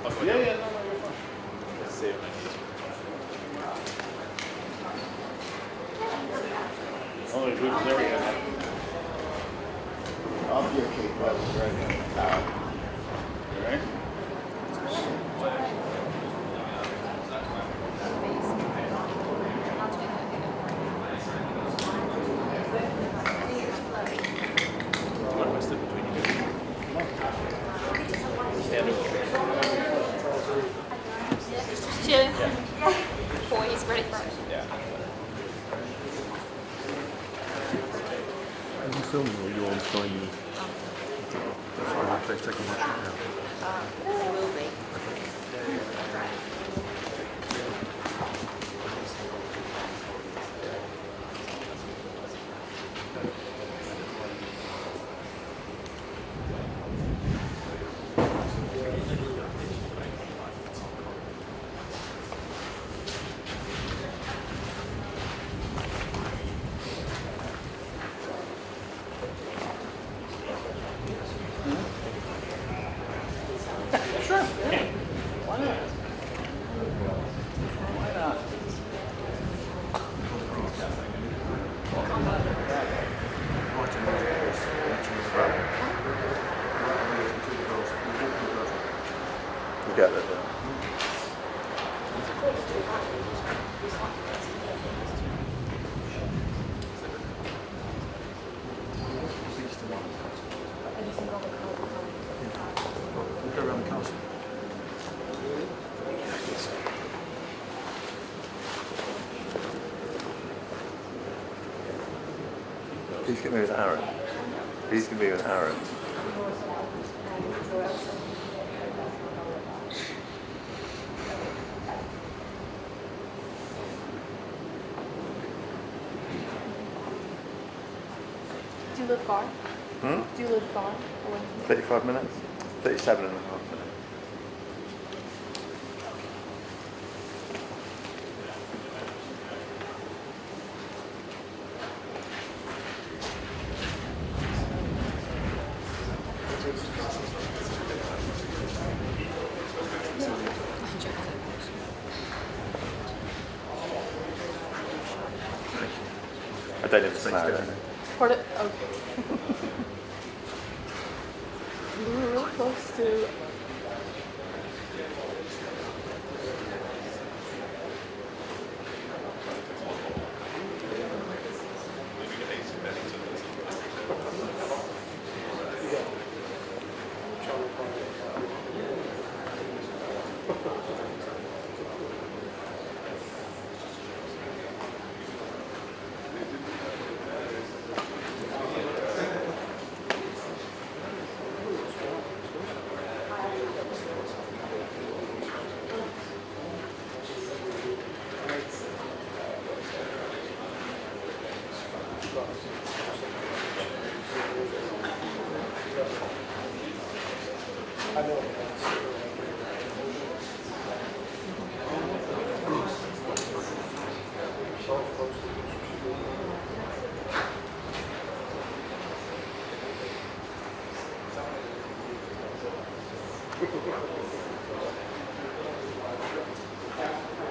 Yeah, no, you're fine. Let's see if I need Oh, there's good there we go. I'll be okay, but right now. You right? what was the between you guys? Stand over. Two. Four, he's ready for it. Yeah. Are you filming or you're on Sky News? That's why they're taking my shot now. It will be. Sure. Yeah. Why not? Why not? You get it. Go around the castle. He's going to be with Aaron. He's going to be with Aaron. Do you live far? Hmm? Do you live far? 35 minutes? 37 and a half minutes. I don't even smell it. Pardon? Okay. We were really close to.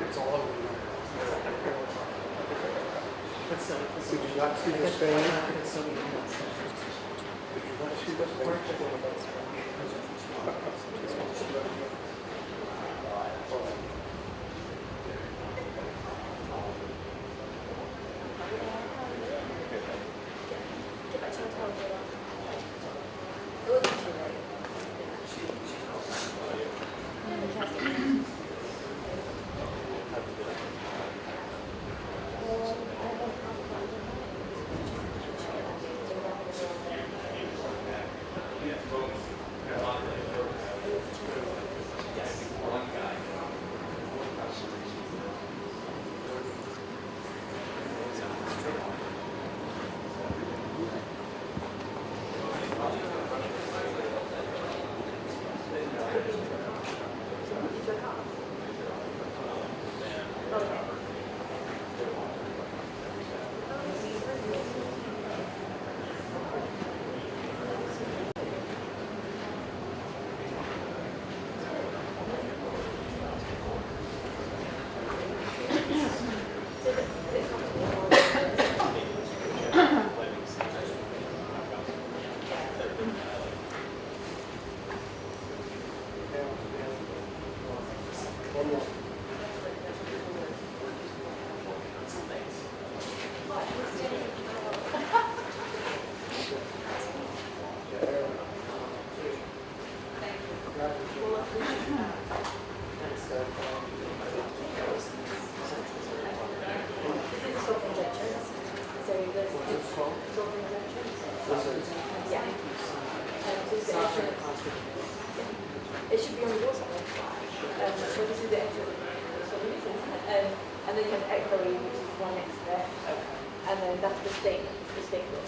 It's all over. Did you not see the Spain? Did you not see the Spain? It should be on your side. So this is the actual solution. And then you have echoey, which is one next to it. And then that's the stake. The stake bit.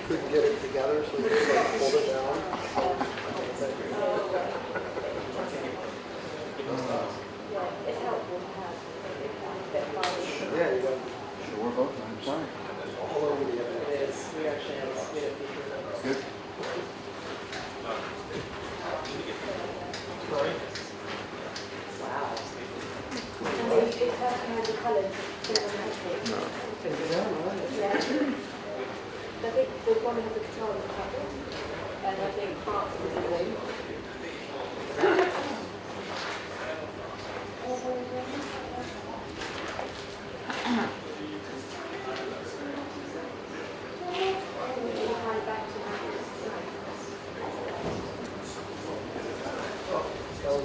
Couldn't get it together, so we just like pulled it down. It's helpful to have a bit of fire. Yeah, you got Sure, both, I'm sorry. all over the other. It is. We actually have a bit of feature. Good. Wow. And it has the colours. Yeah. I think they want to have the control of the colour. And I think part of the way.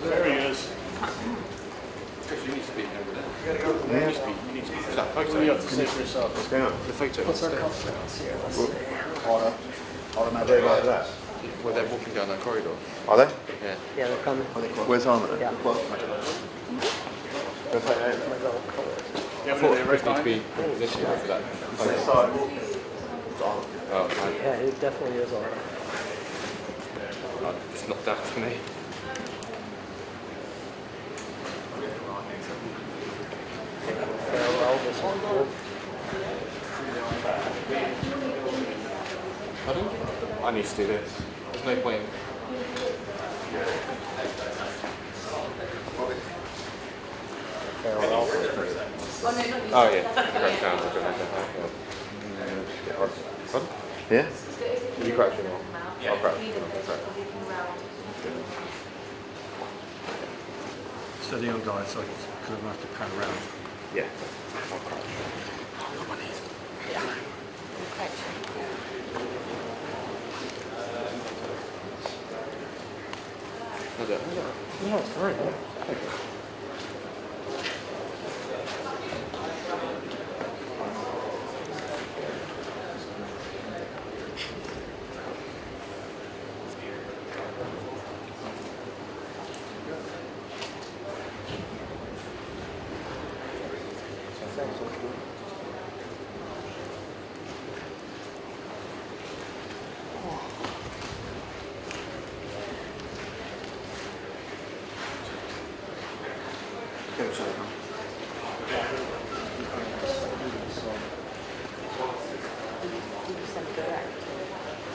There he is. Chris, you need to speak over there. You gotta go to the You man. need to speak. You need to speak. Is that What do photo? you have to say for yourself? What's going on? The photo. What's our upstairs. consequence here? Let's see. Automatic like that. Well, they're walking down that corridor. Are they? Yeah. Yeah, they're coming. Where's Armand? Yeah. Go play that. My little colors. You I have thought any Chris right needs to behind be in position for that. This side. Oh, man. Yeah, it definitely is on. Oh, it's not down to me. Farewell, this is cool. Pardon? I need to do this. There's no point. Farewell. Oh, yeah. Crack down. I don't know. Pardon? Yeah? You crack it all? I'll crack it. Steady on, guys, so because I'm going to have to pan around. Yeah. I'll crack. How's it? Yeah, it's fine.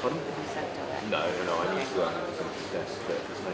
Pardon? No, I need to go out and come to the desk, but there's no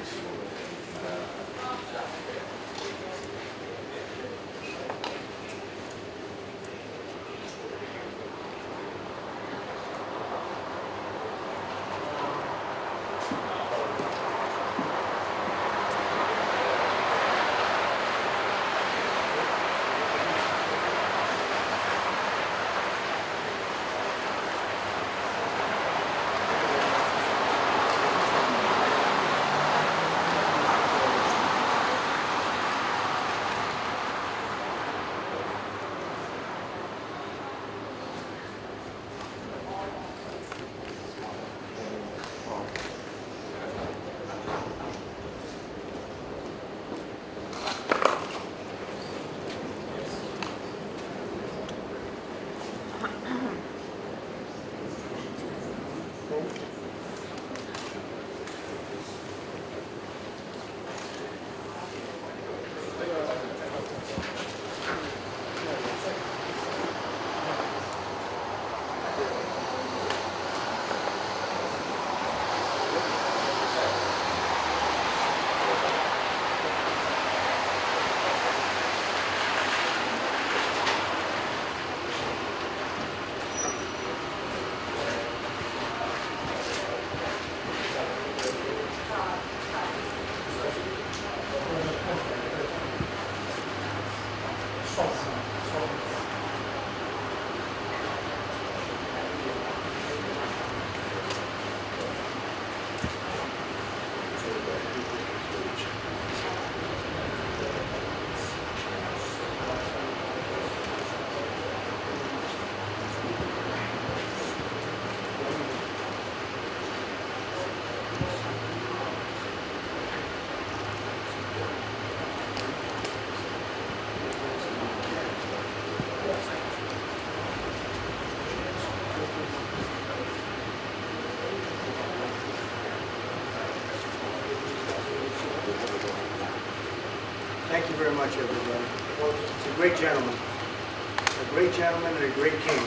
Thank you very much, everybody. It's a great gentleman. A great gentleman and a great king.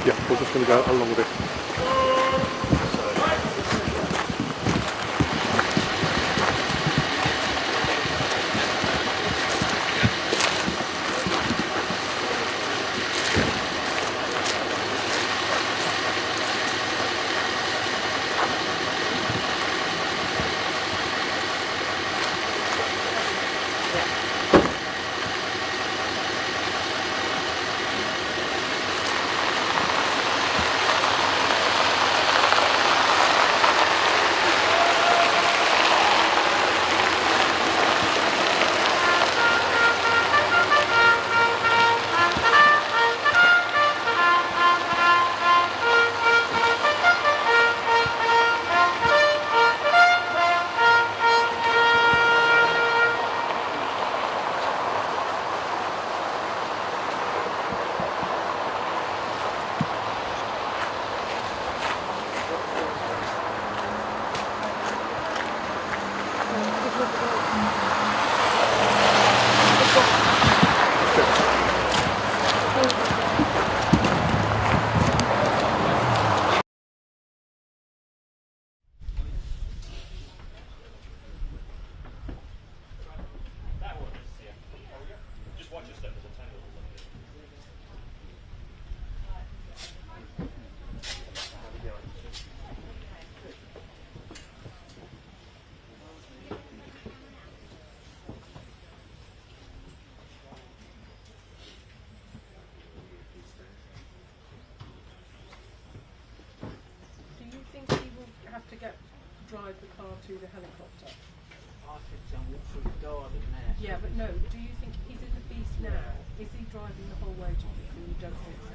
Yeah, we're just going to go along with it. Drive the car to the helicopter? I think I'll walk through the garden there. Yeah, but no, do you think he's in the Beast now? Is he driving the whole way to the You don't think so?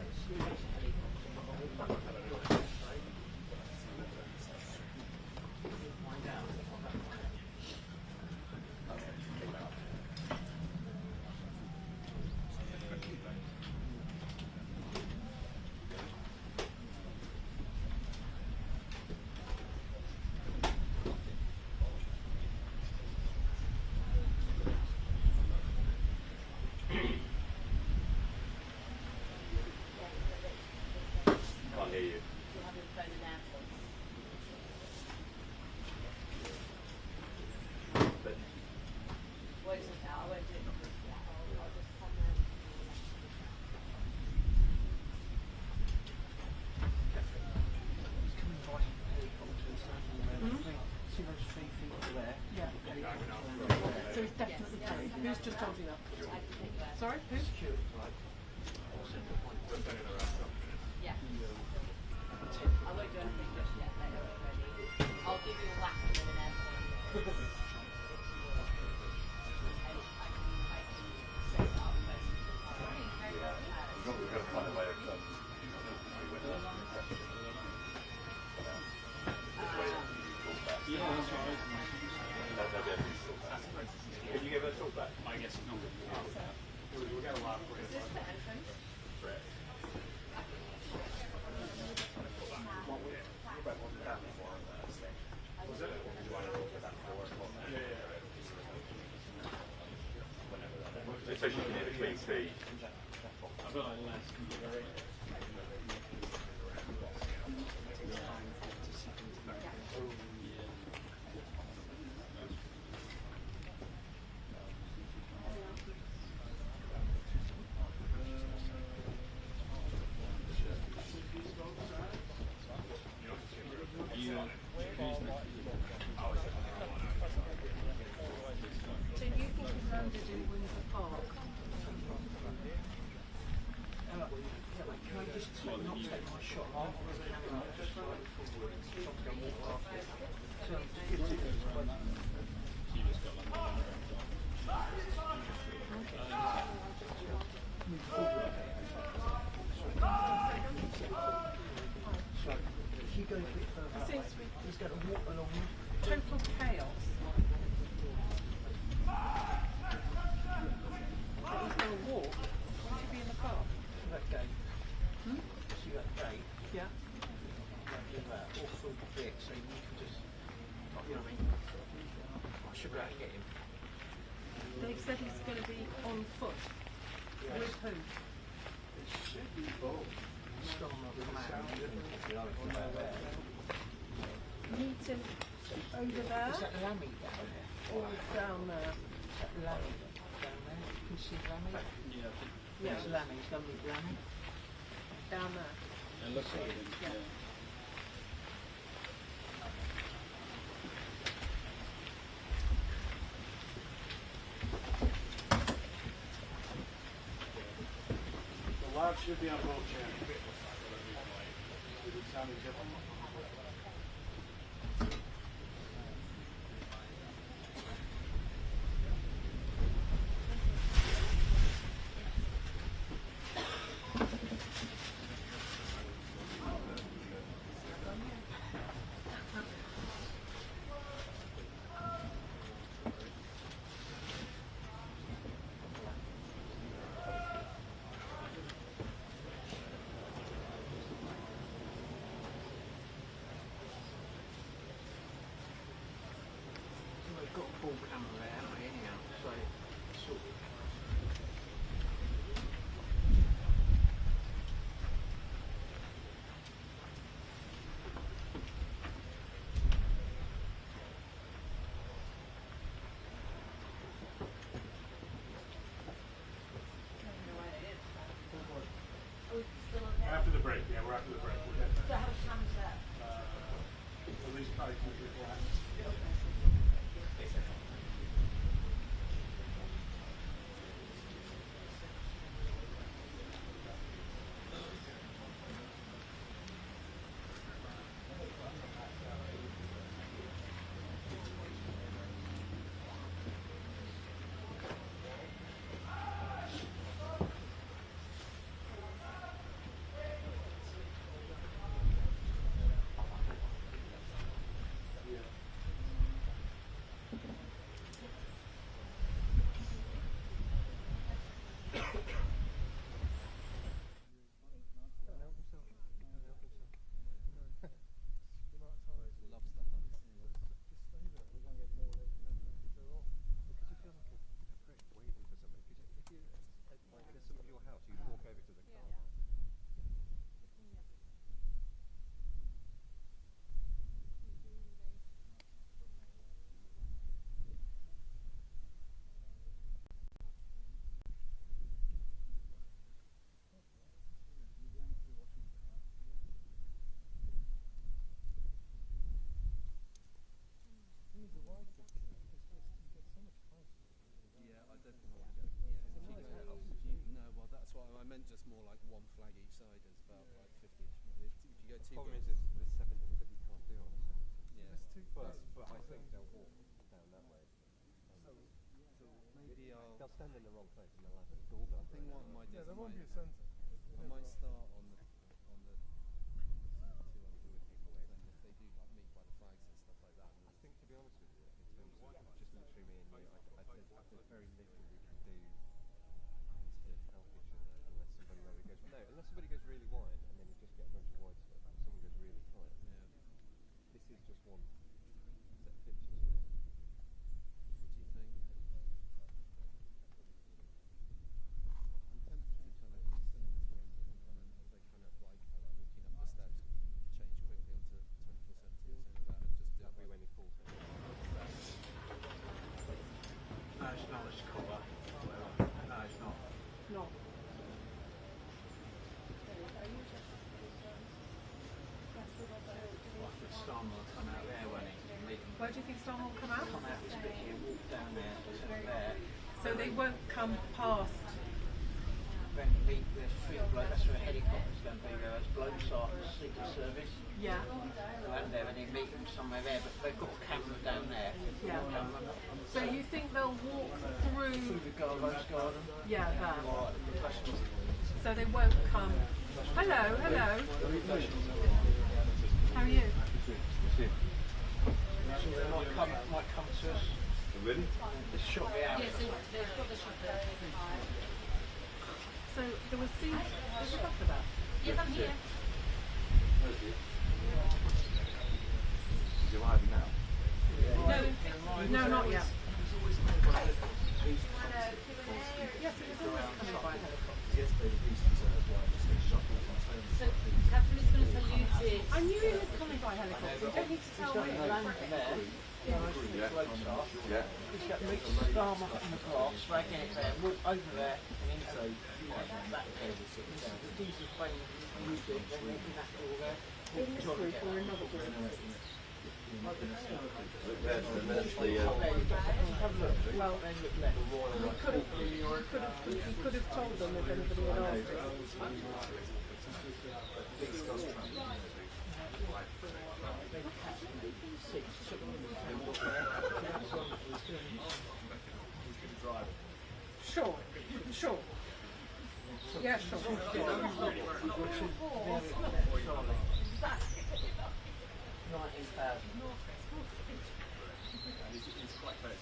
So he's definitely free. Who's just told you that? Sorry, who? Yeah. I won't do anything just yet, later already. I'll give you a whack in a minute. Can you give a talk back? I guess no. We'll get a lot for Is this the entrance? So you can hear the clean speed. I've got a last computer. landed in Windsor Park. Can I just not take my shot off the camera just slightly forward? So I'm going to walk past it. So just give it So if you go a bit further, just going to walk along. Total chaos. He's going to walk. Why should he be in the car? That gate. See that gate? Yeah. Do that all through the bit so you can just, you know what I mean? I should be able to get him. They said he's going to be on foot. With who? Starmer come out and you know about there. Meet him over there Is that Lammy down there? or down there? Is that Lammy down there? You can see Lammy? Yeah. It's Lammy, it's Lammy Lammy. Down there. It looks like it. Yeah. The lock should be on both channels. Did it sound different? We've got a full camera there, haven't we, anyhow? So, sort of. After the break, yeah, we're after the break. We'll get there. At least probably 2, 3, 4 hours. Just more like one flag each side is about like 50-ish. If you go two problem blocks, is there's 7 of them that you can't do on a yeah. but I think they'll walk down that way. Maybe They'll stand in the wrong place and they'll have a doorbell. I think what I might do is there won't be a centre. I might start on the 200 people, then if they do like meet by the flags and stuff like that. I think, to be honest with you, in terms of just literally me and you, there's very little we can do to help each other unless somebody goes really wide and then you just get a bunch of wide stuff. If someone goes really tight. Yeah. This is just one set of pictures. What do you think? I'm tempted to kind of send them to London and then as they kind of like walking up the steps, change quickly onto 24/7 or something like that and just do That'll be it. when he falls in. No, it's not, it's cover. No, it's not. No. I think Starmer will come out there when he Where do you think Starmer will come out? come out this bit here, walk down there, to there. So So they won't come past. Then there's three blokes, that's where a helicopter's going to be there. There's blokes are Secret Service. Yeah. Go out there and they meet them somewhere there, but they've got a camera down there. Yeah. So you think they'll walk Through through? the Rose Garden. Yeah, that. Or the professionals. So they won't come. Hello, hello. How are you? So they might come to us. Ready? Just shot me out. So there was seems there's a doctor about. Yes, I'm here. Is it arriving now? No, not yet. Yes, it was always coming by helicopter. So Catherine's going to salute it. I knew he was coming by helicopter. You don't need to tell me. Land there. Blokes are. Yeah. He's got meet Starmer in the glass, dragging it there, walk over there, and into that bed. These are when you do it, then making that door there. In this group or another group? There's the There you go. Just have a look. Well, Then look left. he could have told them if anybody had asked him. Sure, sure. Yeah, sure. 19,000. It's quite close.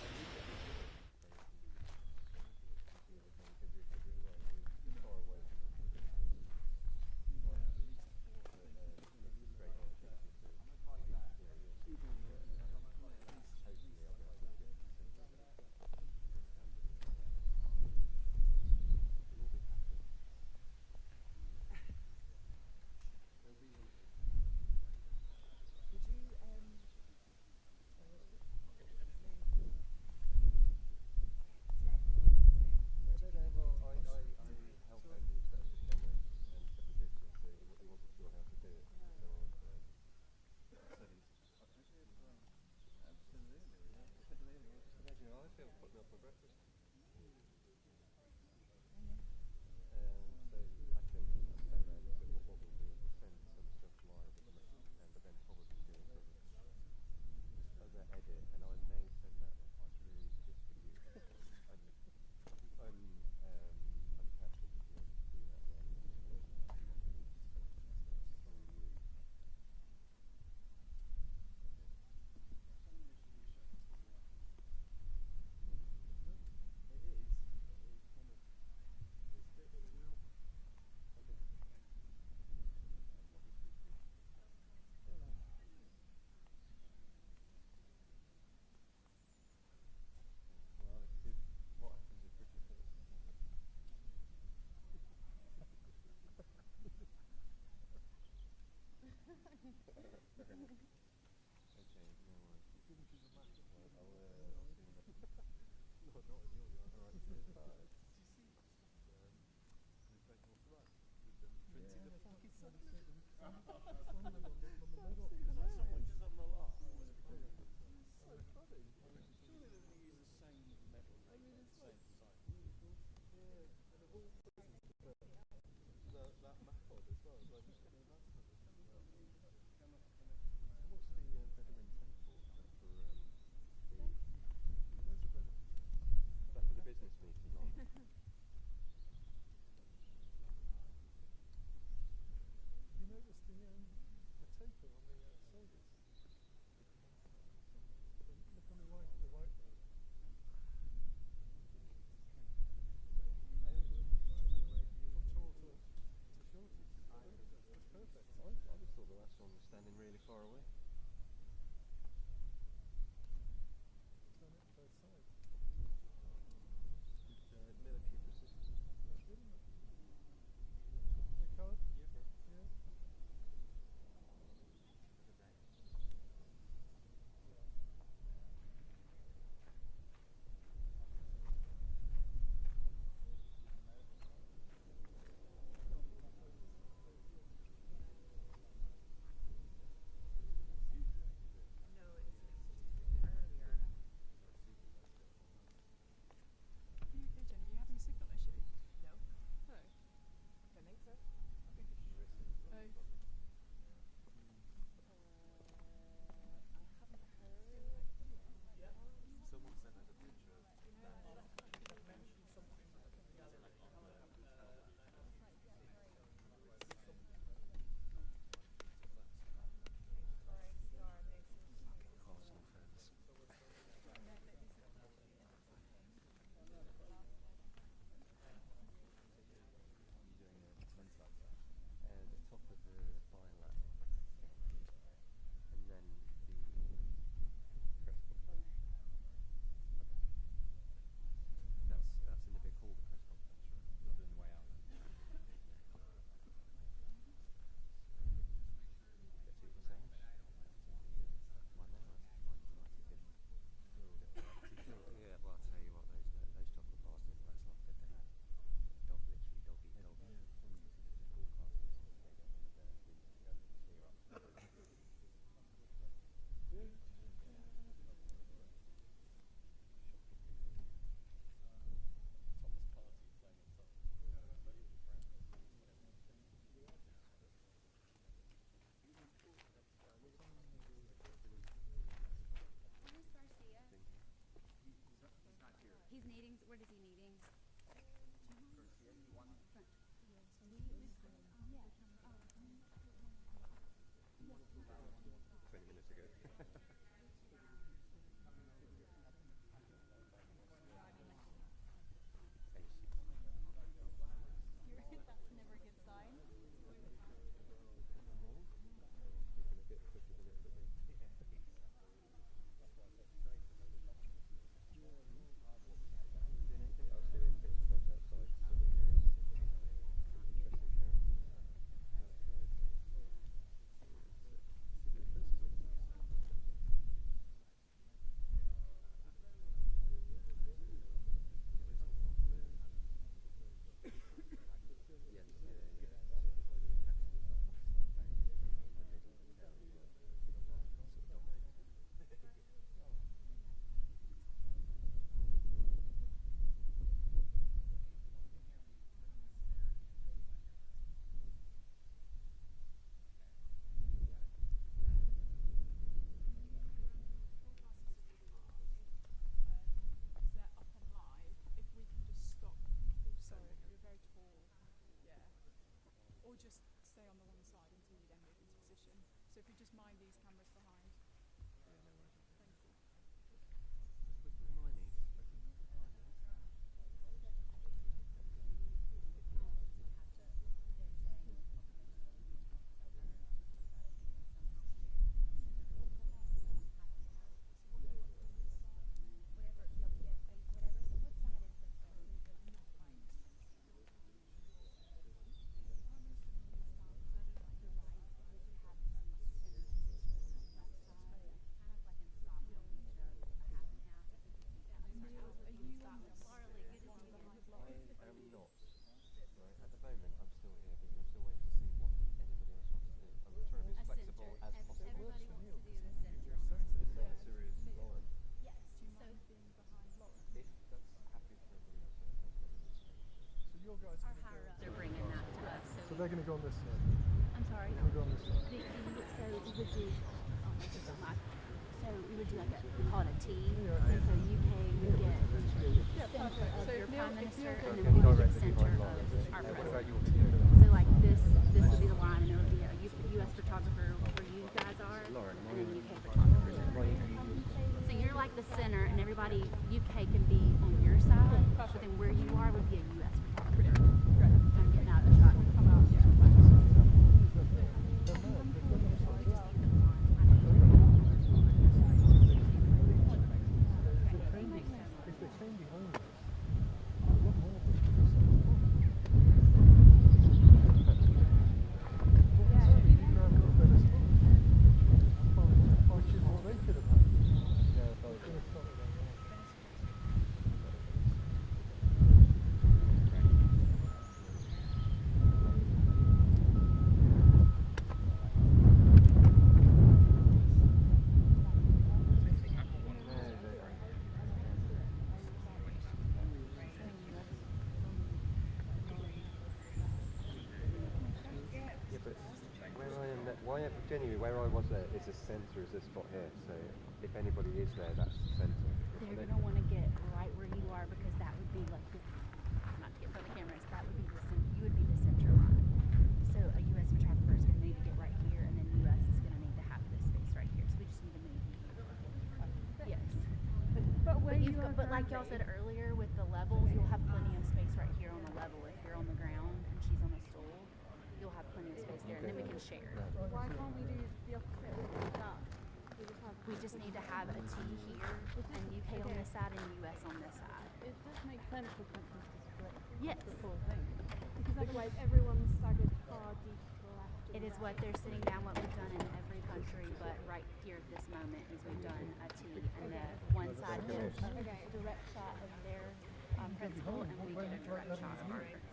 what is he needing? 20 minutes ago. That's never a good sign. Or just stay on the one side until you then move into position. So if you just mind these cameras behind. Thank you. They're bringing that to us. So they're going to go on this side. I'm sorry. They're going to go on this side. So we would do, we would do like we call it a T. And so UK would get center of your prime minister, and then we would get center of our president. So like this would be the line, and it would be a US photographer where you guys are, and then UK photographers over here. So you're like the center, and everybody UK can be on your side, but then where you are would be a US photographer. I'm getting out of the shot. Genuinely, where I was there is a centre, is this spot here. So if anybody is there, that's the centre. They're going to want to get right where you are, because that would be like, not to get in front of the cameras, that would be the center, you would be the center line. So a US photographer is going to need to get right here, and then US is going to need to have this space right here. So we just need to move you. Yes. But like y'all said earlier, with the levels, you'll have plenty of space right here on the level. If you're on the ground and she's on a stool, you'll have plenty of space there, and then we can share. Why can't we do the opposite with that? We just need to have a T here, and UK on this side and US on this side. It does make sense for countries to split Yes. the full thing. Because otherwise everyone's staggered far deep to the left. It is what they're sitting down, what we've done in every country, but right here at this moment is we've done a T, and the one side gets a direct shot of their principal, and we get a direct shot of our principal.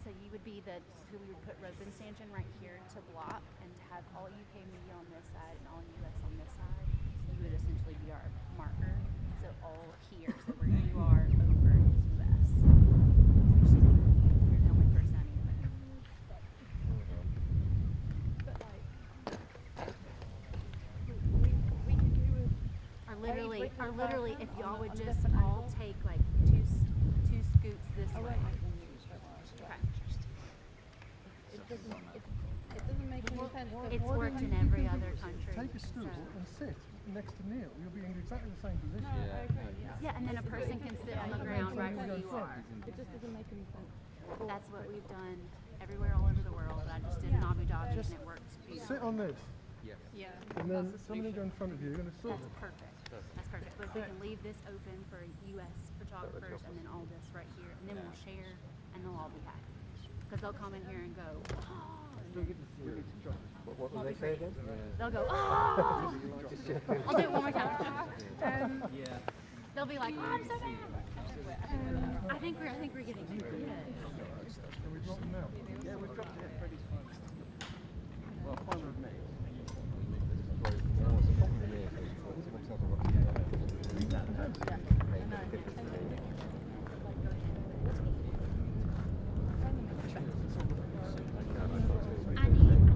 So you would be so we would put rope and stanchion right here to block, and to have all UK media on this side and all US on this side. You would essentially be our marker. So all here, so where you are over is US. So you're the only person I need to move. But like, Or literally, if y'all would just all take like take a stool and sit next to Neil. You'll be in exactly the same position. Yeah, and then a person can sit on the ground right where you are. It just doesn't make any sense. That's what we've done everywhere all over the world. I just did in Abu Dhabi and it worked beautifully. Sit on this, Yeah. and then somebody will go in front of you and it's sort That's of. perfect. That's perfect. But if we can leave this open for U.S. photographers and then all this right here, and then we'll share, and they'll all be happy. Because they'll come in here and go, oh, What will they say again? they'll go, oh. I'll do it one more time. They'll be like, oh, I'm so bad. I think we're getting good. Can we drop them now? Yeah, we've dropped it at Freddie's first. Well, fine with me. I need probably someone to stay here. Amazing.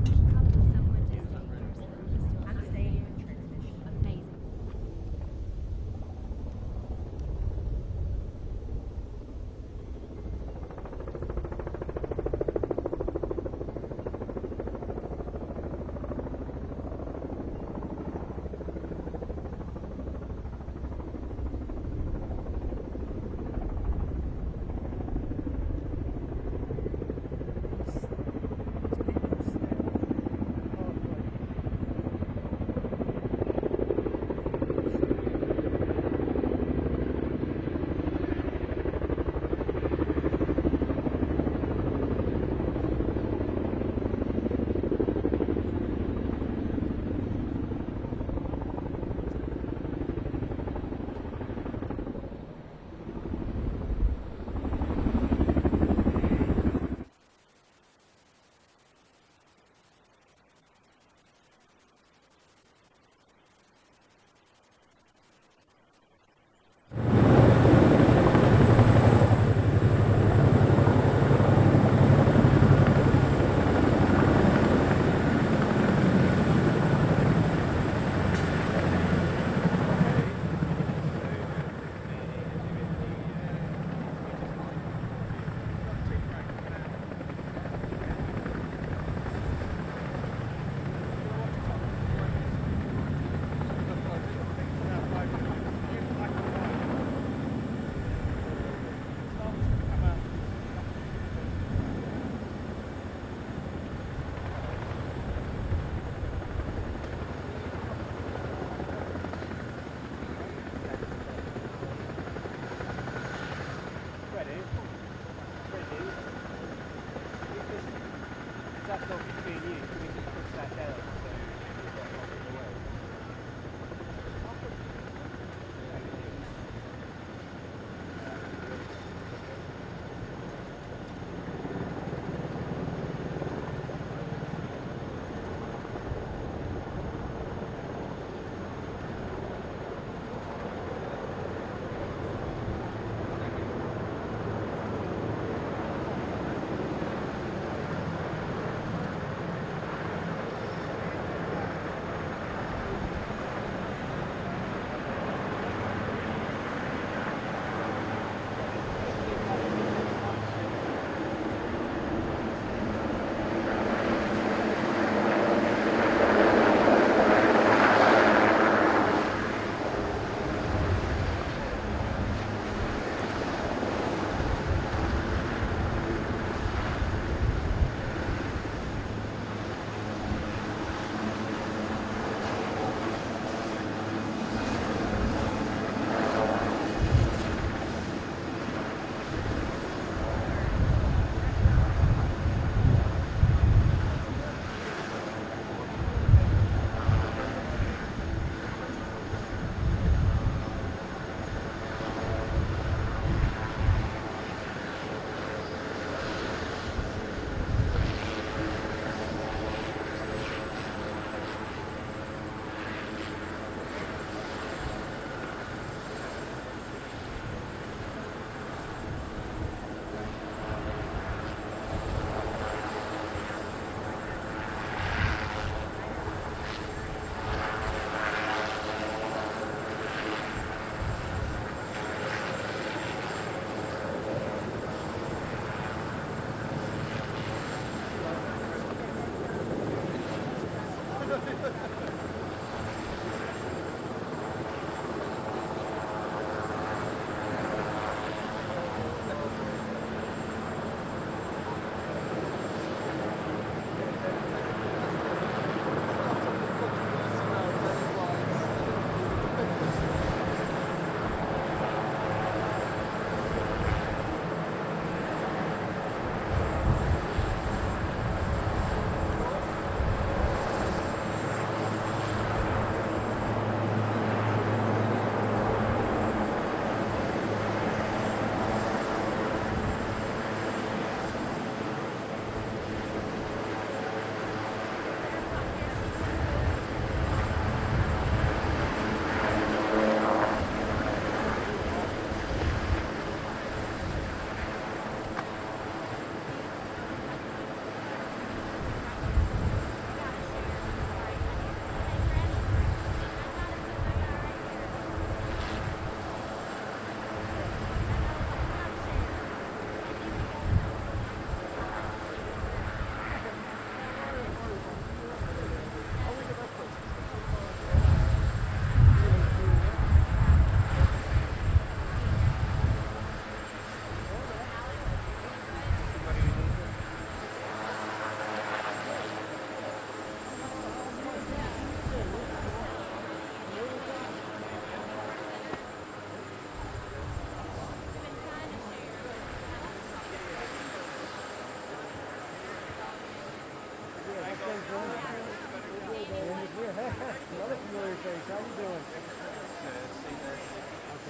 Another familiar face. How you doing? Okay,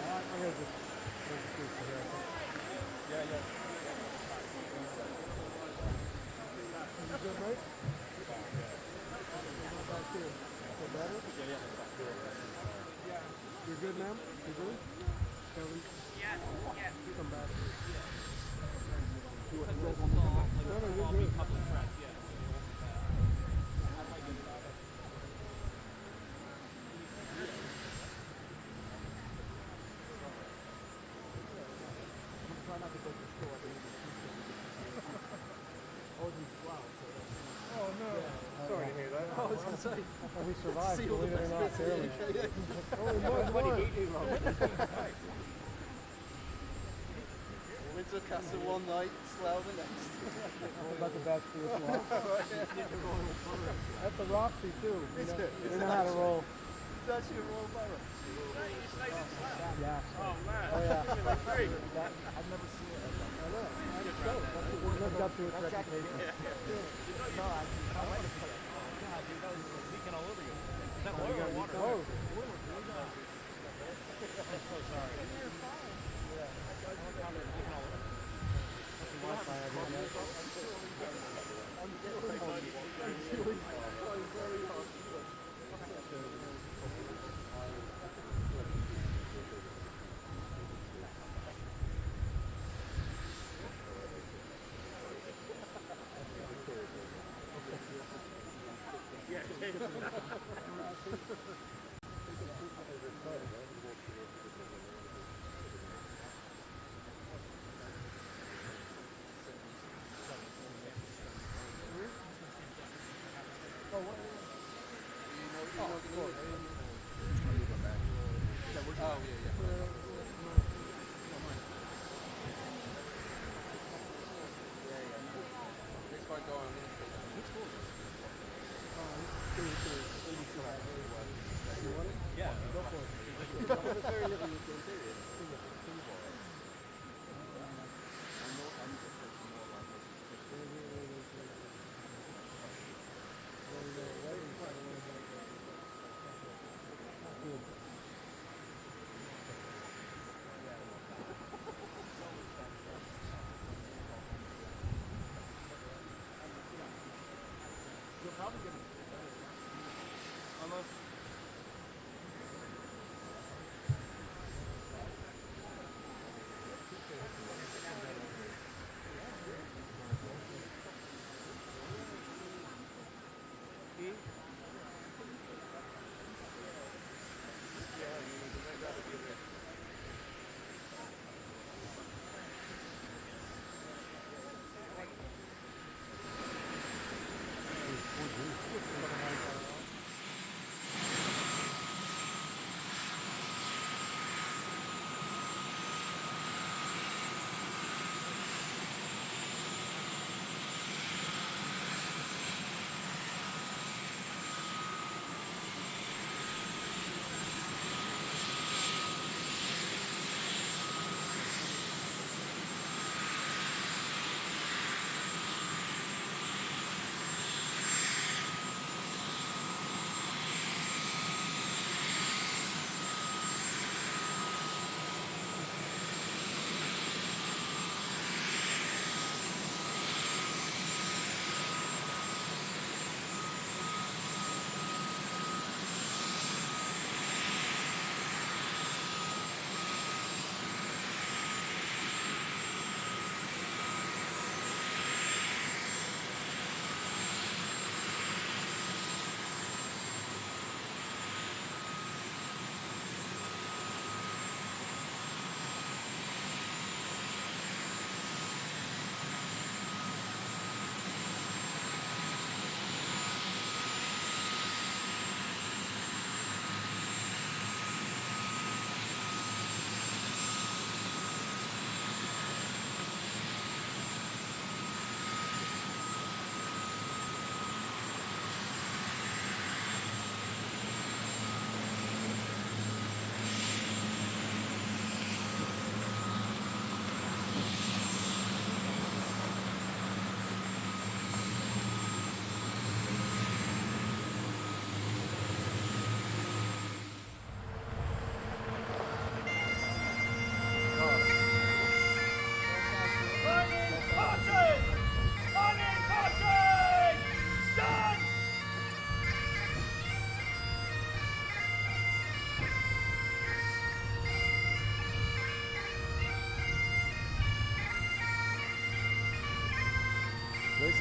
I'm gonna just do it here. Yeah, yeah. You good, mate? How about you? Feel better? Yeah. You're good, ma'am? You good? Kevin? Yeah. Come back. No, you're good. Try not to go to the store. I was in Slough, so that's... Oh, no. Yeah. Sorry to hear that. I was going to say... We survived, believe it or not, barely. Only Windsor Castle one night, Slough the next. What about the best for your Slough? That's a Roxy, too. They know how to roll. It's actually a Royal Borough. Yeah. Oh, man. Oh, yeah. I've never seen it. I know. We lived up to its reputation. No, I want to tell you. God, dude, that was leaking all over you. Is that oil or water? Oh. I'm so sorry. You're fine.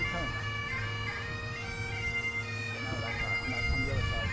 it coming? No, that's not. On the other side.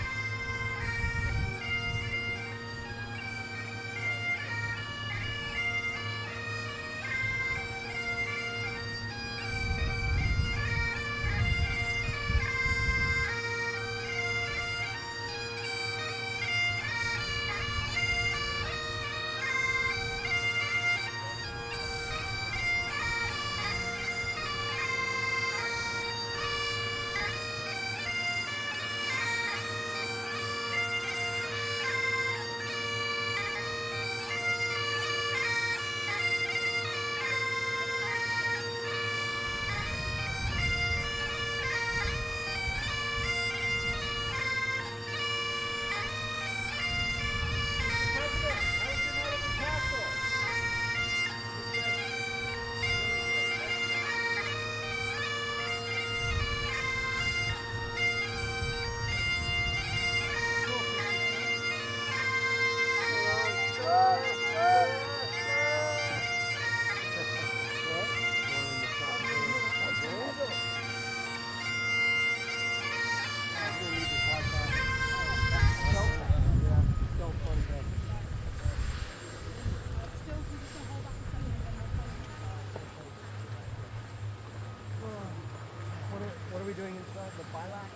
What are we doing inside the Bilac?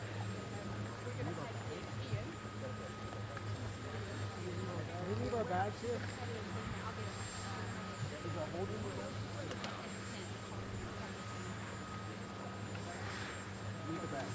We leave our bags here. Is that holding the bag? Leave the bag.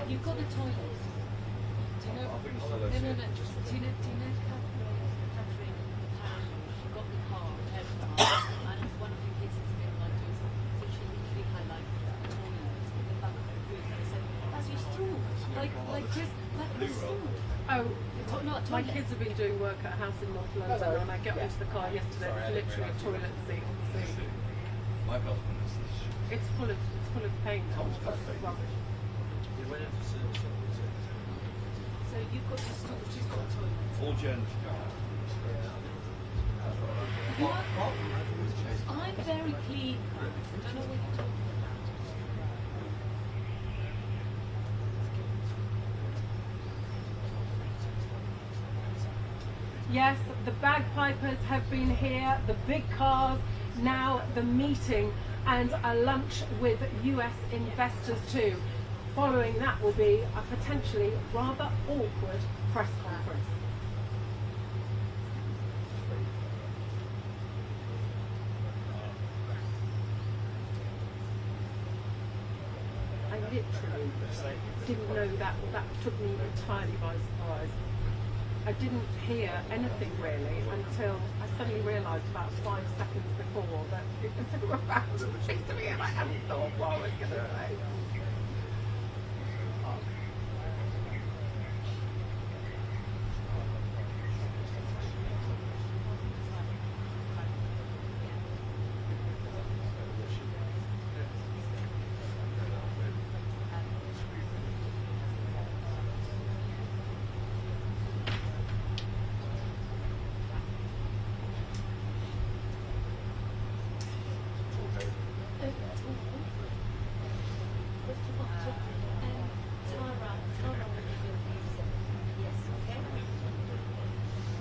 You've got the toilets. Do you know? No. Do you know Catherine? She got the car, and one of the kids is a bit like doing something. So she literally had like a toilet in the back of the room. And I said, "That's your stool, like Chris, like your stool." Oh, Not my toilet. kids have been doing work at a house in North London, and I got into the car yesterday. It's literally a toilet seat on the seat. My husband is It's full of paint and rubbish. So you've got your stool, she's got a toilet. all Jen's I'm very clean. I don't know what you're talking about. Yes, the bagpipers have been here, the big cars, now the meeting and a lunch with US investors too. Following that will be a potentially rather awkward press conference. I literally didn't know that took me entirely by surprise. I didn't hear anything really until I suddenly realised about 5 seconds before that they were about to speak to me and I hadn't thought what I was going to say.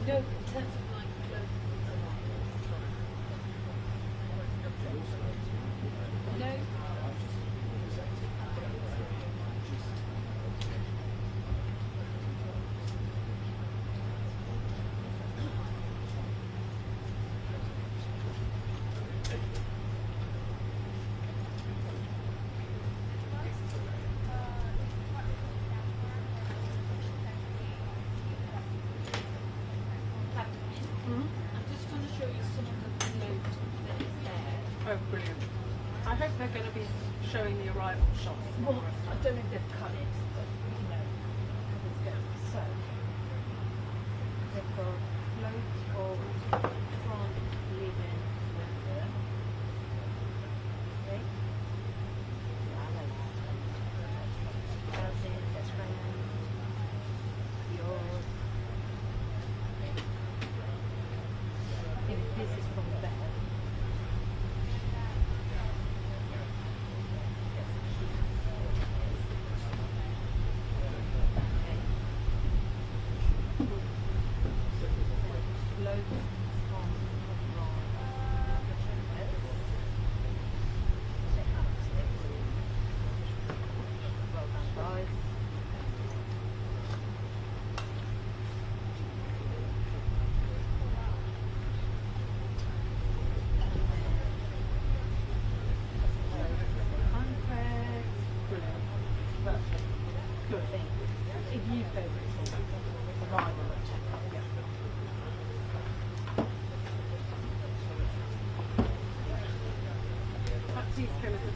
No, in terms of like no. I'm just going to show you some of the note that is there. Oh, brilliant. I hope they're going to be showing the arrival shots. Well, I don't know if they've cut it, but you know, it's going to. So, they've got loads of front living weather. Okay. Housing, that's right. Yours. I think this is probably better.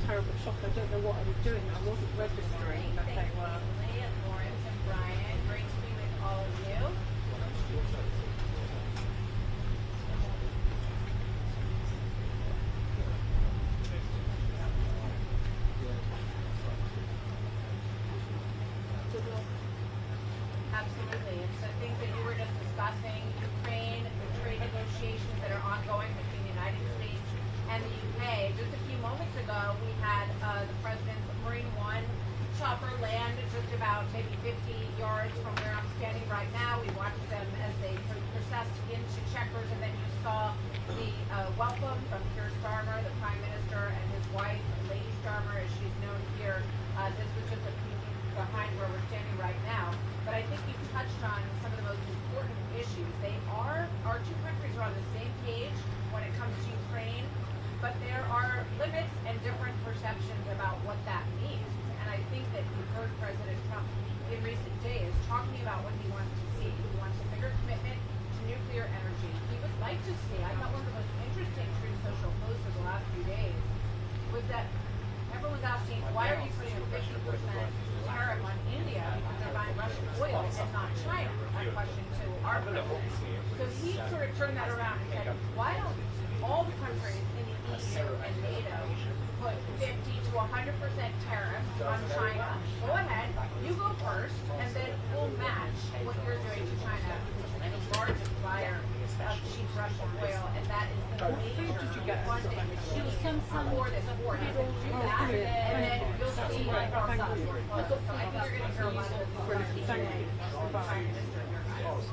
Terrible shock. I don't know what I was doing. I wasn't registering that they were. Lawrence and Brian, great to be with all of you. Absolutely. And so things that you were just discussing, Ukraine, the trade negotiations that are ongoing between the United States and the UK. Just a few moments ago, we had the President's Marine One chopper land just about maybe 50 yards from where I'm standing right now. We watched them as they processed into Chequers, and then you saw the welcome from Keir Starmer, the Prime Minister, and his wife, Lady Starmer, as she's known here. This was just a few behind where we're standing right now. But I think you've touched on some of the most important issues. Our two countries are on the same page when it comes to Ukraine, but there are limits and different perceptions about what that means. And I talking about what he wants to see. He wants a bigger commitment to nuclear energy. He would like to see, I thought one of the most interesting Truth Social posts of the last few days was that everyone was asking, why are you putting a 50% tariff on India because they're buying Russian oil and not China? That question to our president. So he sort of turned that around and said, why don't all the countries in the EU and NATO put 50 to 100% tariffs on China? Go ahead, you go first, and then we'll match what you're doing to China, which is the largest buyer of cheap Russian oil, and that is the major funding machine for this war. He said, do that, and then you'll see our side. So I think you're going to hear a lot of this today from the Prime Minister and your guys.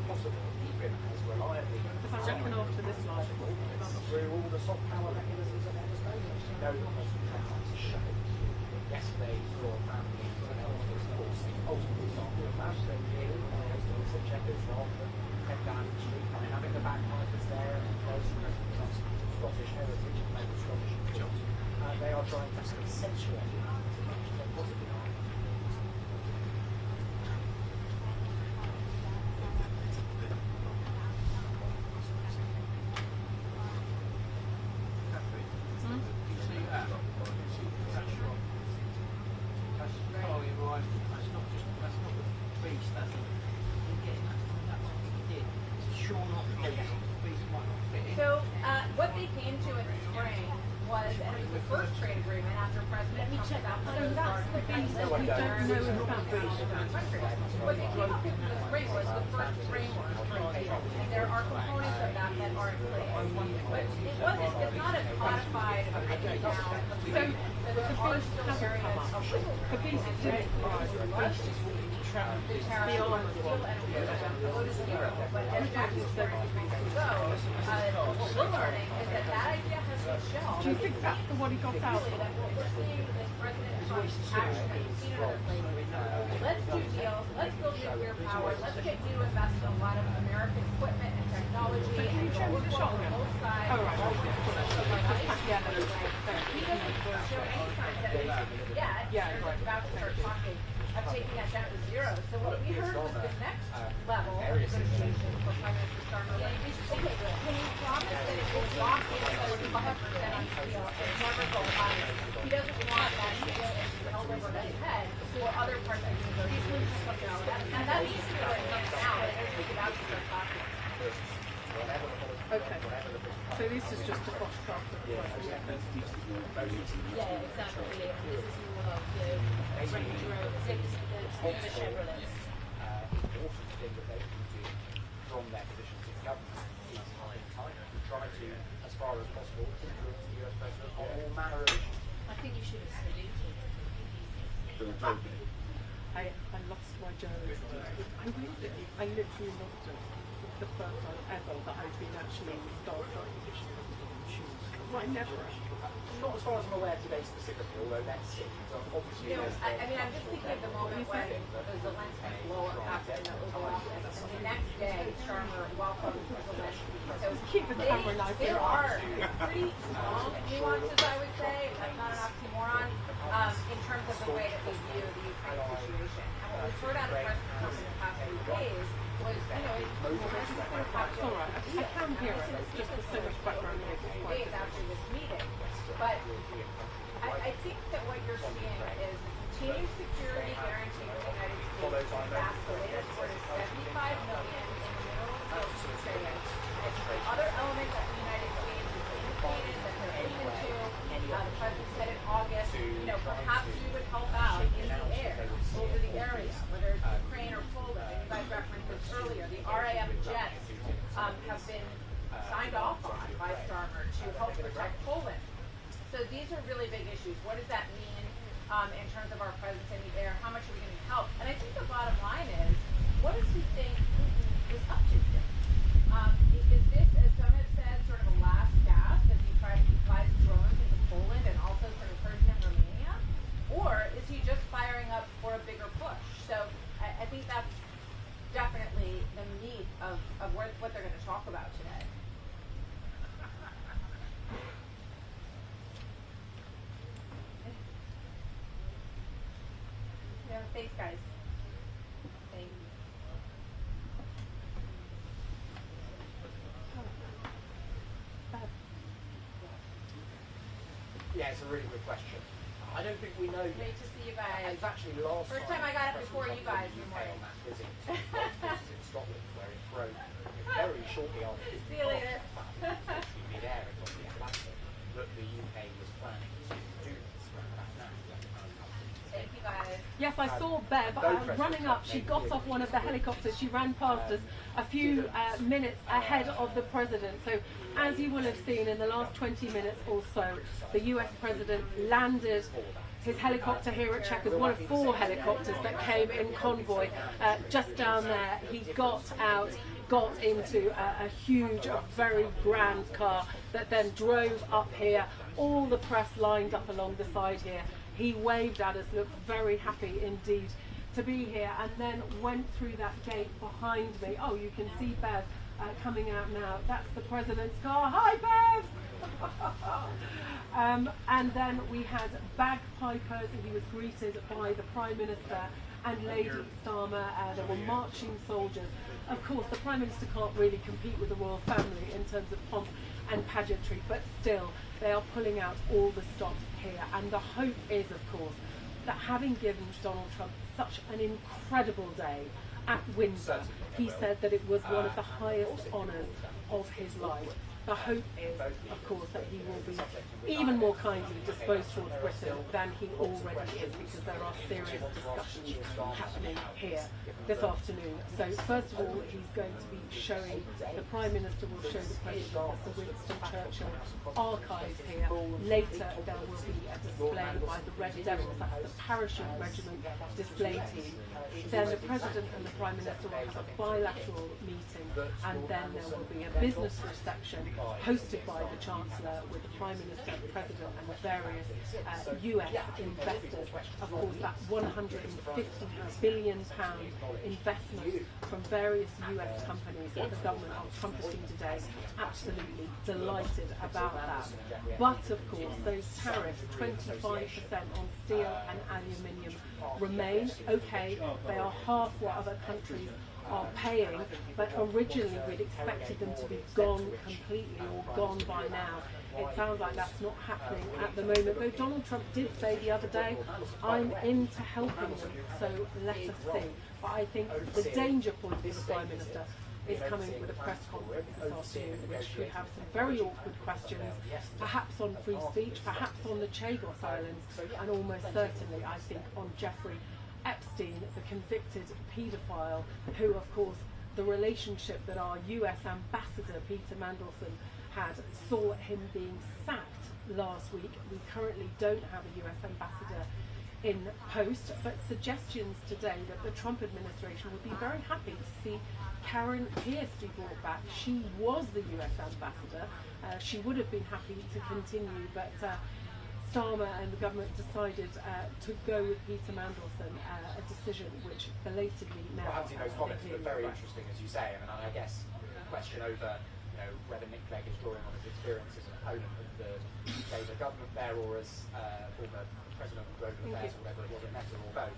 Because I reckon after this live, through all the soft power mechanisms of member states. You know the President tried to show yesterday for families and elders, of course, the ultimate example of that. So here, the Chequers are often head down the street, having the bagpipers there, and those represent Scottish heritage and maybe Scottish influence. They are trying to accentuate as much as they possibly are. So what they came to in the spring was, and it was the first trade agreement after President Trump was out. So that's the thing that we don't know about what they came up with in the spring was the first framework for trade, and there are components of that that aren't clear. But it's not a codified written down agreement. So there are still areas of wiggle room, and that would love to see the tariff on steel and aluminum go to zero. But as Jackie said a few weeks ago, what we're learning is that idea has been shelved. do you think that's the one he got out Really, that what we're seeing is President Trump's action that we've seen in other places. Let's do deals, let's build nuclear power, let's get you to invest in a lot of American equipment and technology, and we'll work on both sides. Oh, right. He doesn't show any signs that yet. They're about to start talking of taking that down to zero. So what we heard was the next level of negotiation for Prime Minister Starmer. Okay, can you promise that it will lock in at 5% on steel and never go higher? He doesn't want that steel issue held over his head for other parts of the negotiation. And that needs to be right now as we get out to start talking. Okay. So this is just a box off. Yeah, exactly. This is more of the Range Rover, the Chevrolets. Important thing that they can do from their positions in government is to try to, as far as possible, influence the US President on all manner of issues. I think you should have saluted. I lost my journalist. I literally lost it. The first time ever that I've been actually in the star position. I never. Not as far as I'm aware today specifically, although that's it. Obviously, I mean, I'm just thinking of the moment when the Zelensky blow-up happened in the Oval Office, and the next day, Starmer welcomed Zelensky. So there are pretty strong nuances, I would say. That's not an oxymoron in terms of the way that they view the Ukraine situation. And what we've heard out of President Trump in the past few days was, this is going to have to all right. I can hear it. It's just so much background noise. days after this meeting. But I think that what you're seeing is continued security guarantee for the United States. That's the latest word is $75 million in the middle of Ukraine. It's the other element that the United States has indicated that they're leaning to. The president said in August, perhaps we would help out in the air over the area, whether it's Ukraine or Poland. And you guys referenced this earlier. The RAF jets have been signed off on by Starmer to help protect Poland. So these are really big issues. What does that mean in terms of our presence in the air? How much are we going to help? And I think the bottom line is, what does he think Putin is up to here? Is this, as some have said, sort of a last gasp as he flies drones into Poland and also sort of Persian and Romania? Or is he just firing up for a bigger push? So I think that's definitely the meat of what they're going to talk about today. Yeah, thanks, guys. Thank you. Yeah, it's a really good question. I don't think we know yet. Great to see you guys. It's actually last First time I got up before you guys. UK on that visit to in Scotland, where it broke very shortly after it See you later. mid-air across the Atlantic that the UK was planning to do this right back now. Thank you guys. Yes, I saw Bev running up. She got off one of the helicopters. She ran past us a few minutes ahead of the president. So as you will have seen in the last 20 minutes or so, the US president landed his helicopter here at Chequers, one of 4 helicopters that came in convoy just down there. He got out, got into a huge, a very grand car that then drove up here. All the press lined up along the side here. He waved at us, looked very happy indeed to be here, and then went through that gate behind me. Oh, you can see Bev coming out now. That's the president's car. Hi, Bev! And then we had bagpipers. He was greeted by the Prime Minister and Lady Starmer. There were marching soldiers. Of course, the Prime Minister can't really compete with the royal family in terms of pomp and pageantry, but still, they are pulling out all the stops here. And the hope is, of course, that having given Donald Trump such an incredible day at Windsor, he said that it was one of the highest honours of his life. The hope is, of course, that he will be even more kindly disposed towards Britain than he already is, because there are serious discussions happening here this afternoon. So first of all, he's going to be showing, the Prime Minister will show the President the Winston Churchill archives here. Later there will be a display by the Red Devils, that's the parachute regiment display team. Then the President and the Prime Minister will have a bilateral meeting, and then there will be a business reception hosted by the Chancellor with the Prime Minister, the President and the various US investors. Of course, that £150 billion investment from various US companies that the government are trumpeting today. Absolutely delighted about that. But of course, those tariffs, 25% on steel and aluminium, remain. Okay, they are half what other countries are paying, but originally we'd expected them to be gone completely or gone by now. It sounds like that's not happening at the moment, though Donald Trump did say the other day, I'm into helping them, so let us see. But I think the danger point for the Prime Minister is coming with a press conference this afternoon, which could have some very awkward questions, perhaps on free speech, perhaps on the Chequers Islands, and almost certainly, I think, on Jeffrey Epstein, the convicted paedophile, who, of course, the relationship that our US ambassador, Peter Mandelson, had saw him being sacked last week. We currently don't have a US ambassador in post, but suggestions today that the Trump administration would be very happy to see Karen Pierce be brought back. She was the US ambassador. She would have been happy to continue, but Starmer and the government decided to go with Peter Mandelson, a decision which belatedly now Well, those comments are very interesting, as you say. I guess the question over whether Nick Clegg is drawing on his experience as an opponent of the Labour government there, or as former President of Global Affairs, or whatever it was, it Meta, or both.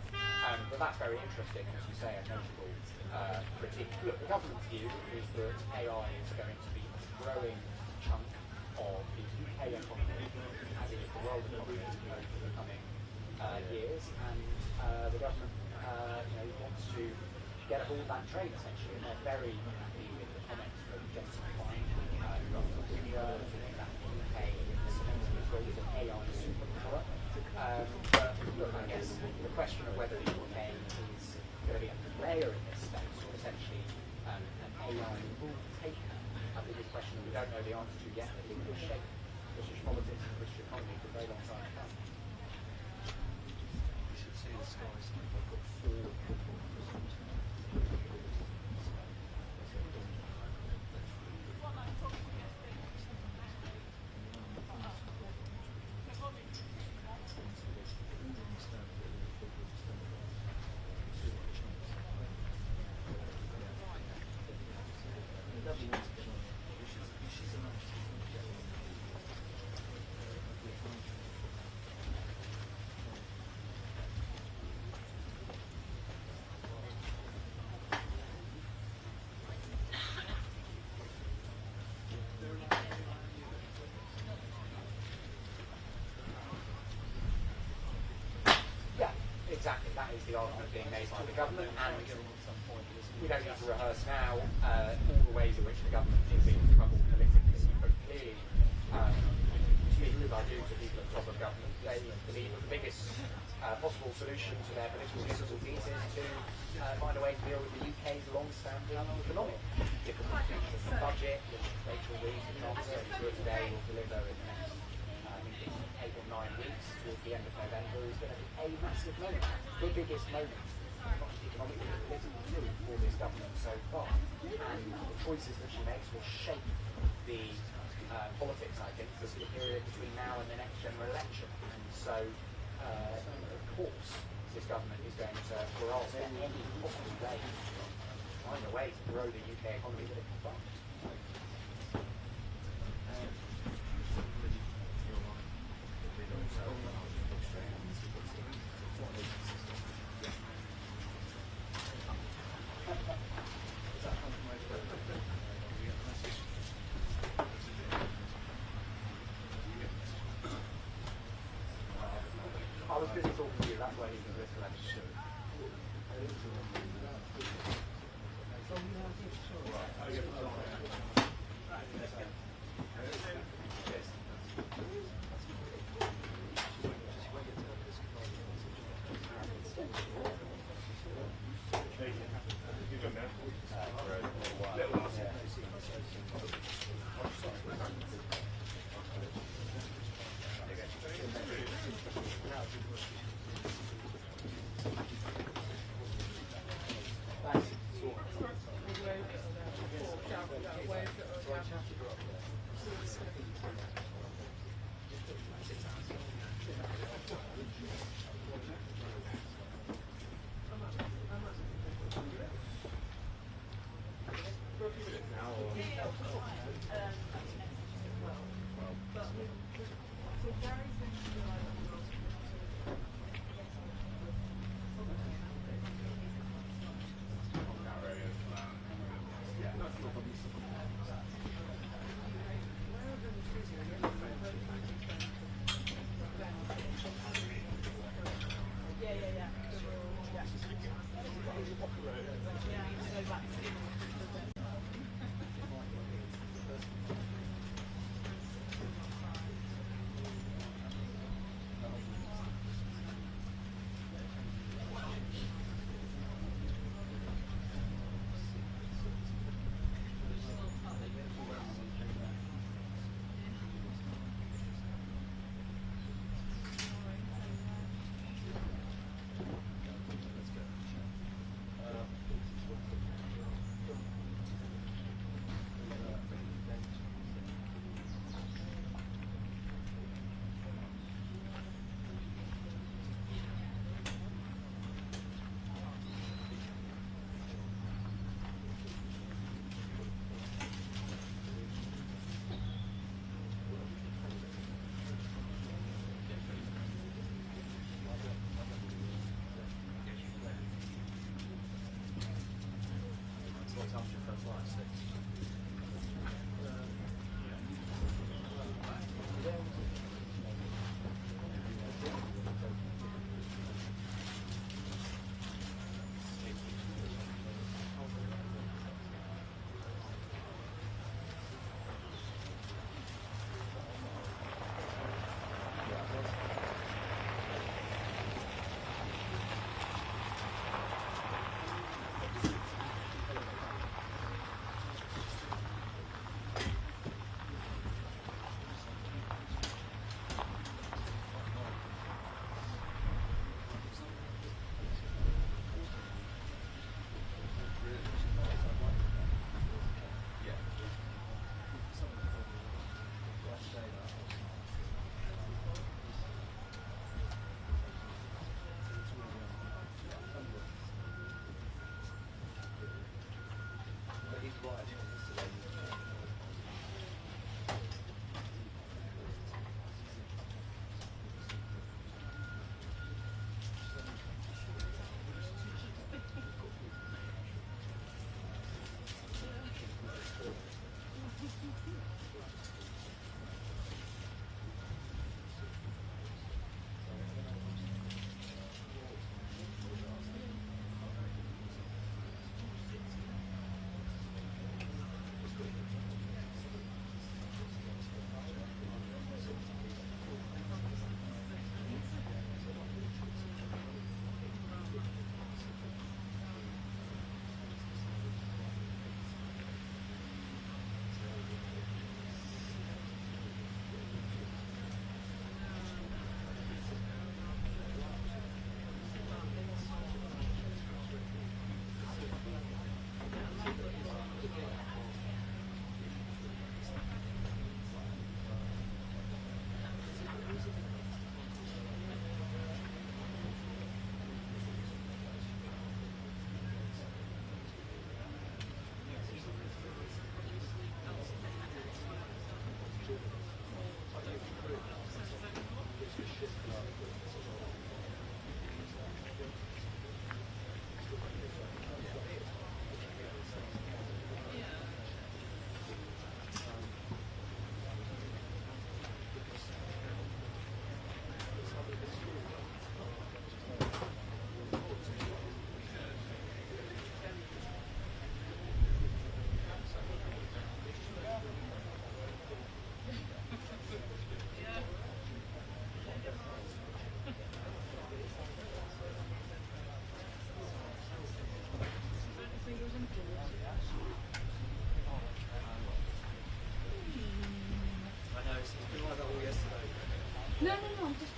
But that's very interesting, and as you say, a notable critique. Look, the government's view is that AI is going to be a growing chunk of the UK economy, as it is the world economy, over the coming years, and the government wants to get aboard that train, essentially, and they're very happy with the comments from Jensen Klein, who runs India, that the UK is cementing its role as an AI superpower. But look, I guess the question of whether the UK is going to be a player in this space, or essentially an AI rule taker, I think is a question that we don't know the answer to yet. I think it will shape British politics and the British economy for a very long time to come. You should see the skies. I've got 4 exactly, that is the argument being made by the government, and we don't need to rehearse now all the ways in which the government is in trouble politically, but clearly, speaking as I do to people at the top of government, they believe that the biggest possible solution to their political difficulties is to find a way to deal with the UK's long-standing economic difficulties. The budget, which Rachel Reeves, the Chancellor, who's here today, will deliver in the next 8 or 9 weeks towards the end of November, is going to be a massive moment, the biggest moment, not just economically but politically too, for this government so far. And the choices that she makes will shape the politics, I think, for the period between now and the next general election. And so, of course, this government is going to grasp at any possible way, find a way to grow the UK economy that it can fund. I was busy talking to you, that's why you can listen to that.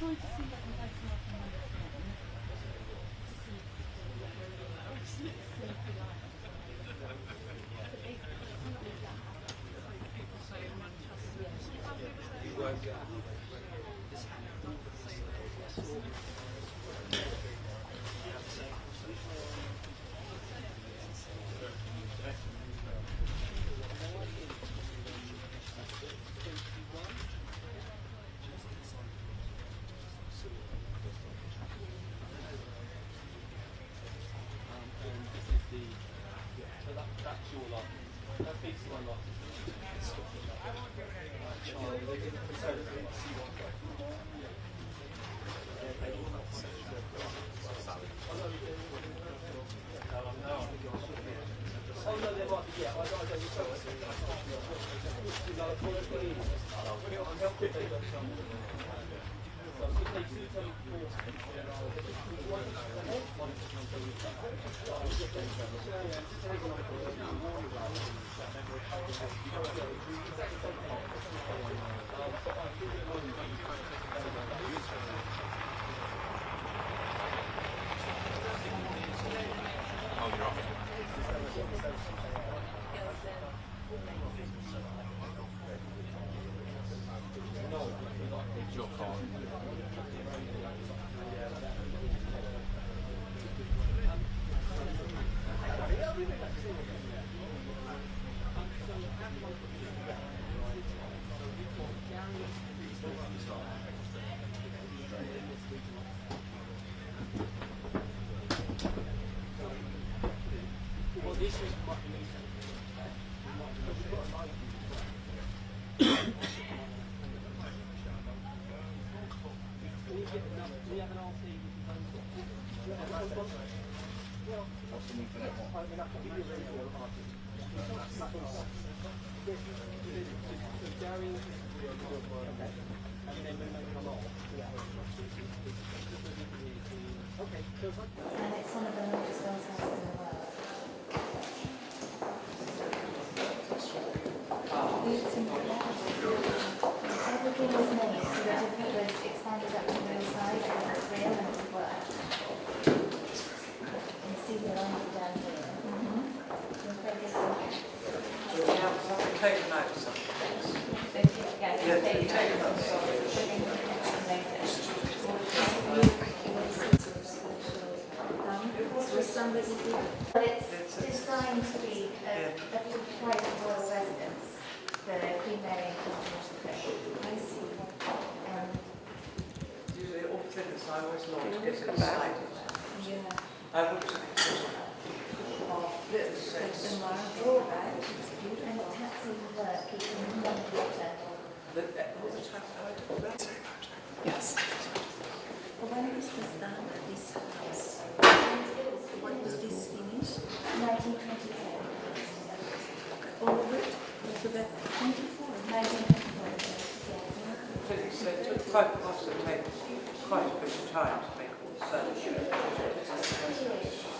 trying to see if I can take some up on my phone. To see if it's like. And it's one of the largest wealth houses in the world. It's incredible. Everything was made so that if it was expanded up to real size, it was real and it would work. You can see the line down here. You'll focus on Take notes. But it's designed to be a private royal residence, the Queen Mary and I see. Usually all things I always like to get inside. Yeah. I looked at it It's a marble, right? It's beautiful. And the taxi will work, you can run water. Yes. When was this done at this house? When was this finished? 1924. All of it? So that 24? 1924. So it took quite possibly quite a bit of time to make all the furniture.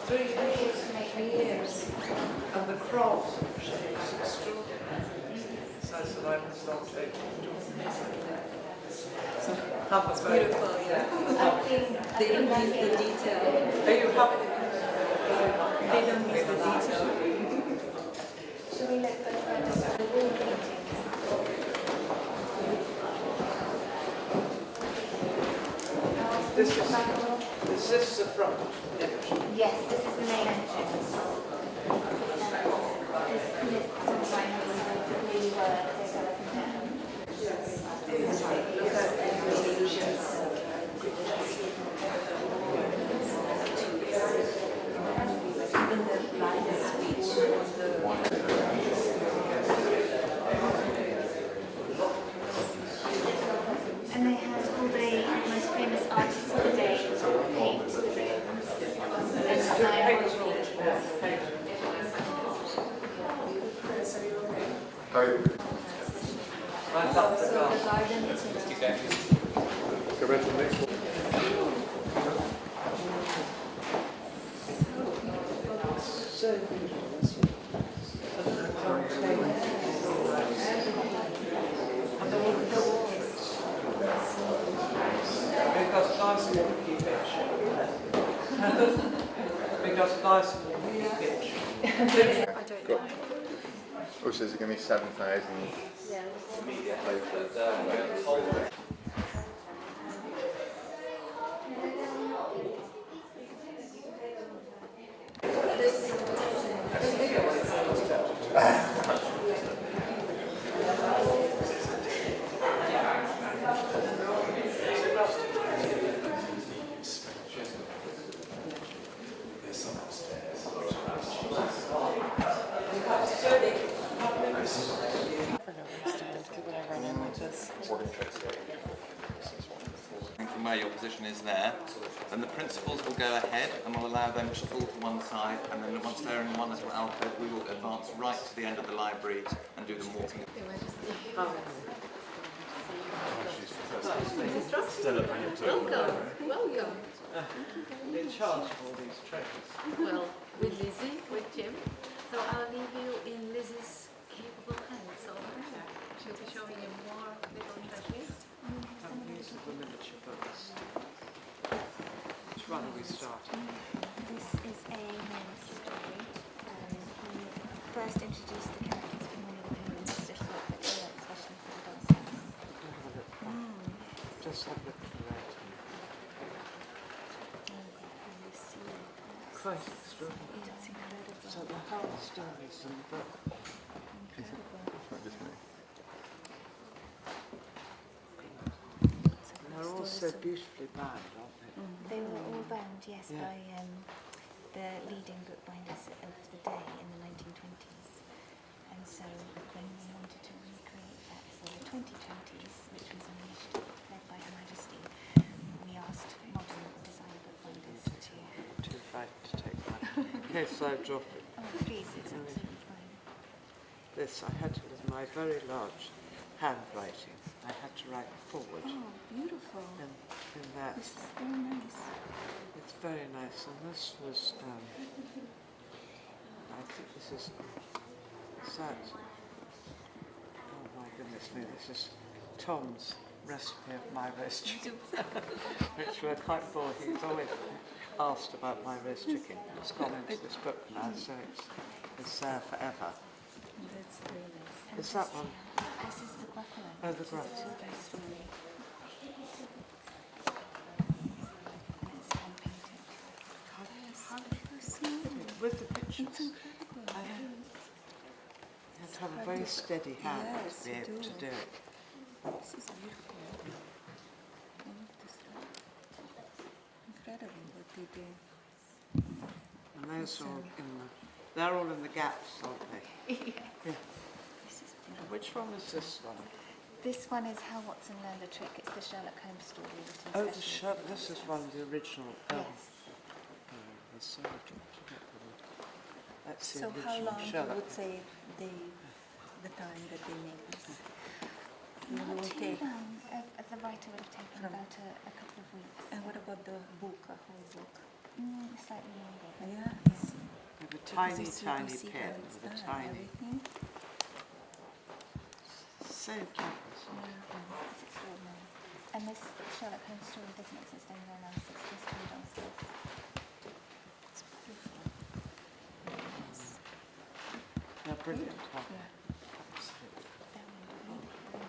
3 years to make 3 years. And the craft is extraordinary. So I was not able to do it. It's beautiful, yeah. They don't miss the detail. Are you happy? They don't miss the detail. Shall we look at the wall paintings? Is this the front? Yes, this is the main entrance. There's some windows that really work, they go up and down. Even the line speech on And they had all the most famous artists of the day paint the rooms and design I love the garden. the garden. Go back to the next one. So beautiful. And all the walls. Because nice pitch. I don't know. Also, is it going to be 7,000 media outlets? From where your position is there, then the principals will go ahead and will allow them to fall to one side, and then once they're in one little alcove, we will advance right to the end of the library and do the walking. Welcome. In charge of all these treasures. Well, with Lizzie, with Jim. So I'll leave you in Lizzie's capable hands. So she'll be showing you more little treasures. These are the miniature books. Which one are we starting? This is a man's story. He first introduced the characters from one of the parents, just like the especially for the downstairs. Just have a look at the writing. Quite extraordinary. It's incredible. So the whole story is in the book. They're all so beautifully bound, aren't they? They were all bound, yes, Yeah. by the leading bookbinders of the day in the 1920s. And so when we wanted to recreate that for the 2020s, which was an initiative led by Her Majesty, we asked modern design bookbinders to... Too frightened to take that. In case I drop it. Oh, please, it's absolutely fine. This, I had to, with my very large handwriting, I had to write forward. Oh, beautiful. In that. This is very nice. It's very nice, and this was, I think this is that. Oh my goodness me, this is Tom's recipe of my roast chicken, which we're quite bored. He's always asked about my roast chicken. It's gone into this book now, so it's there forever. That's very nice. Is that one? This is the Gruffalo. Oh, the Gruffalo. It's a children's story. With the pictures. It's incredible. You have to have a very steady hand Yes, to be able to do it. This is beautiful. I love this stuff. Incredible what they do. And those are all in the, they're all in the gaps, aren't they? Yeah. This is beautiful. Which one is this one? This one is How Watson Learned a Trick. It's the Sherlock Holmes story written Oh, specially. this is one of the original. Yes. So that's the So original how long Sherlock. you would say the time that they make this? Not will too take. long. The writer would have taken about a couple of weeks. And what about the book, a whole book? Slightly longer. Yes. With a tiny, tiny pen with a tiny. So cute. It's extraordinary. And this Sherlock Holmes story doesn't exist anywhere else. It's just from downstairs. It's beautiful. Yes. They're brilliant, aren't Yeah. they? Absolutely. They're wonderful.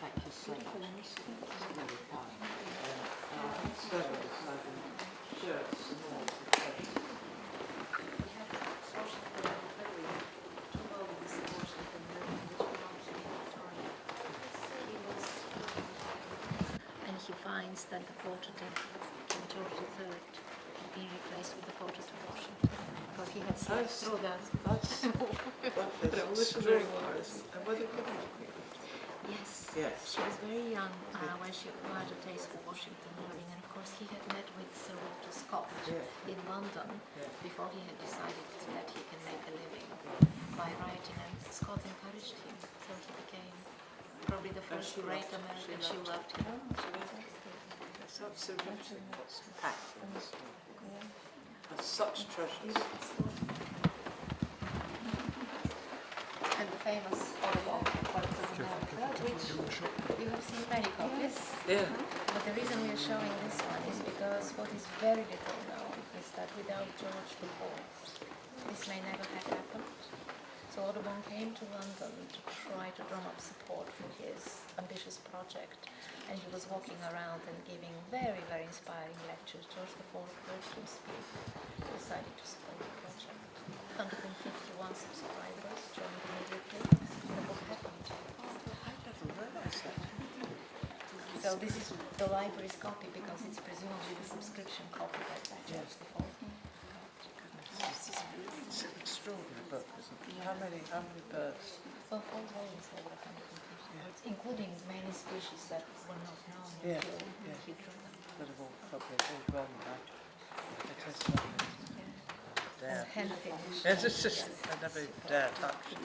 Thank you so Beautiful much. initiative. It's really kind. Several shirts and all. And he finds that the portrait of King George III had been replaced with the portrait of Washington because he had slept through that. That's extraordinary. And were they given a queen? Yes. Yes. She was very young when she acquired a taste for Washington living, and of course he had met with Sir Walter Scott in London before he had decided that he can make a living by writing, and Scott encouraged him, so he became probably the first great American. She loved him. It's absolutely what's packed in this one. There's such treasures. And the famous Oliver, which you have seen many copies. Yeah. But the reason we are showing this one is because what is very little known is that without George IV, this may never have happened. So Audubon came to London to try to drum up support for his ambitious project, and he was walking around and giving very, very inspiring lectures. George IV heard him speak, decided to support the project. 151 subscribers joined immediately, and the book happened. So this is the library's copy because it's presumably the subscription copy by George IV. It's an extraordinary book, isn't it? How many birds? Well, 4 volumes over 150 birds, including many species that were not known Yeah, until yeah. he drew them. That have all probably all gone now. It is lovely. Dare. Hand finished. Yes, it's just I never dare touch.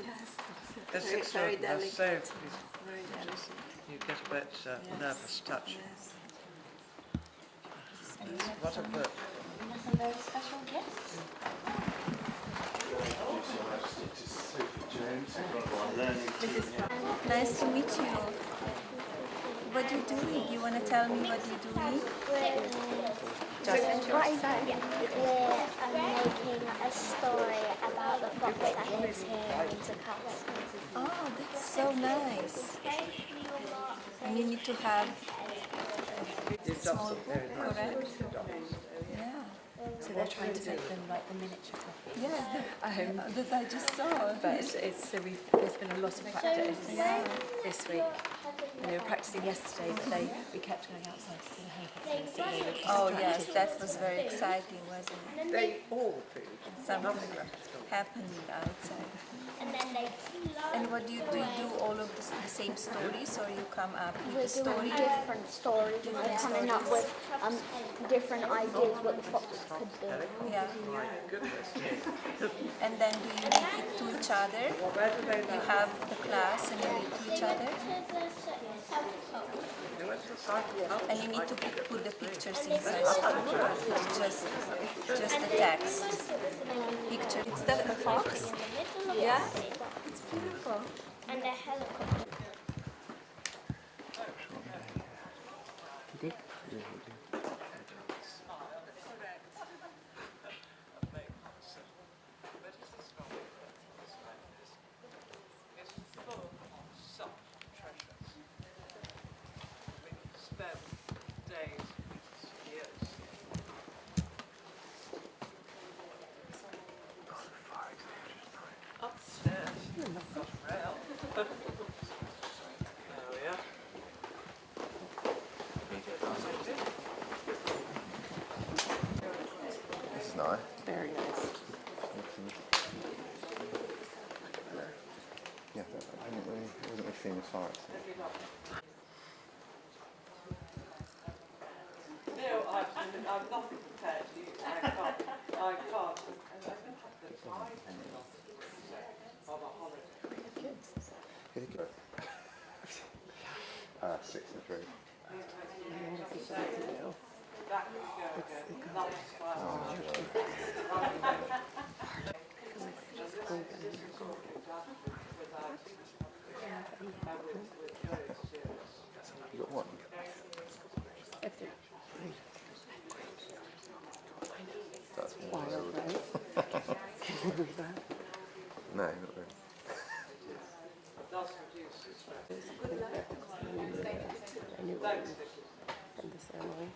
It's extraordinary. So you get a bit nervous touching. What a book. And some very special gifts. Nice to meet you. What are you doing? You want to tell me what you're doing? What is that? We're making a story about the fox that lives here in Windsor Castle. Oh, that's so nice. And you need to have a small book, correct? Yeah. So they're trying to make them like the miniature copies. Yeah, that I just saw. But there's been a lot of practice this week. And they were practicing yesterday, but we kept going outside to see the hay. Oh yes, that was very exciting, wasn't it? They all food. Something happened outside. And what do you do all of the same stories, or you come up with a story? Different stories, and we're coming up with different ideas what the fox could do. Yeah. And then do you read it to each other? You have the class and you read to each other? And you need to put the pictures inside too, or it's just the text? Picture. It's the fox? Yeah? It's beautiful. And a helicopter. Nice. Very nice. Yeah, I wasn't really seeing as far as. No, I'm not prepared. I can't. Ah, 63. You got one? That's wild, right? Can you believe that? No, not really. And the ceremony.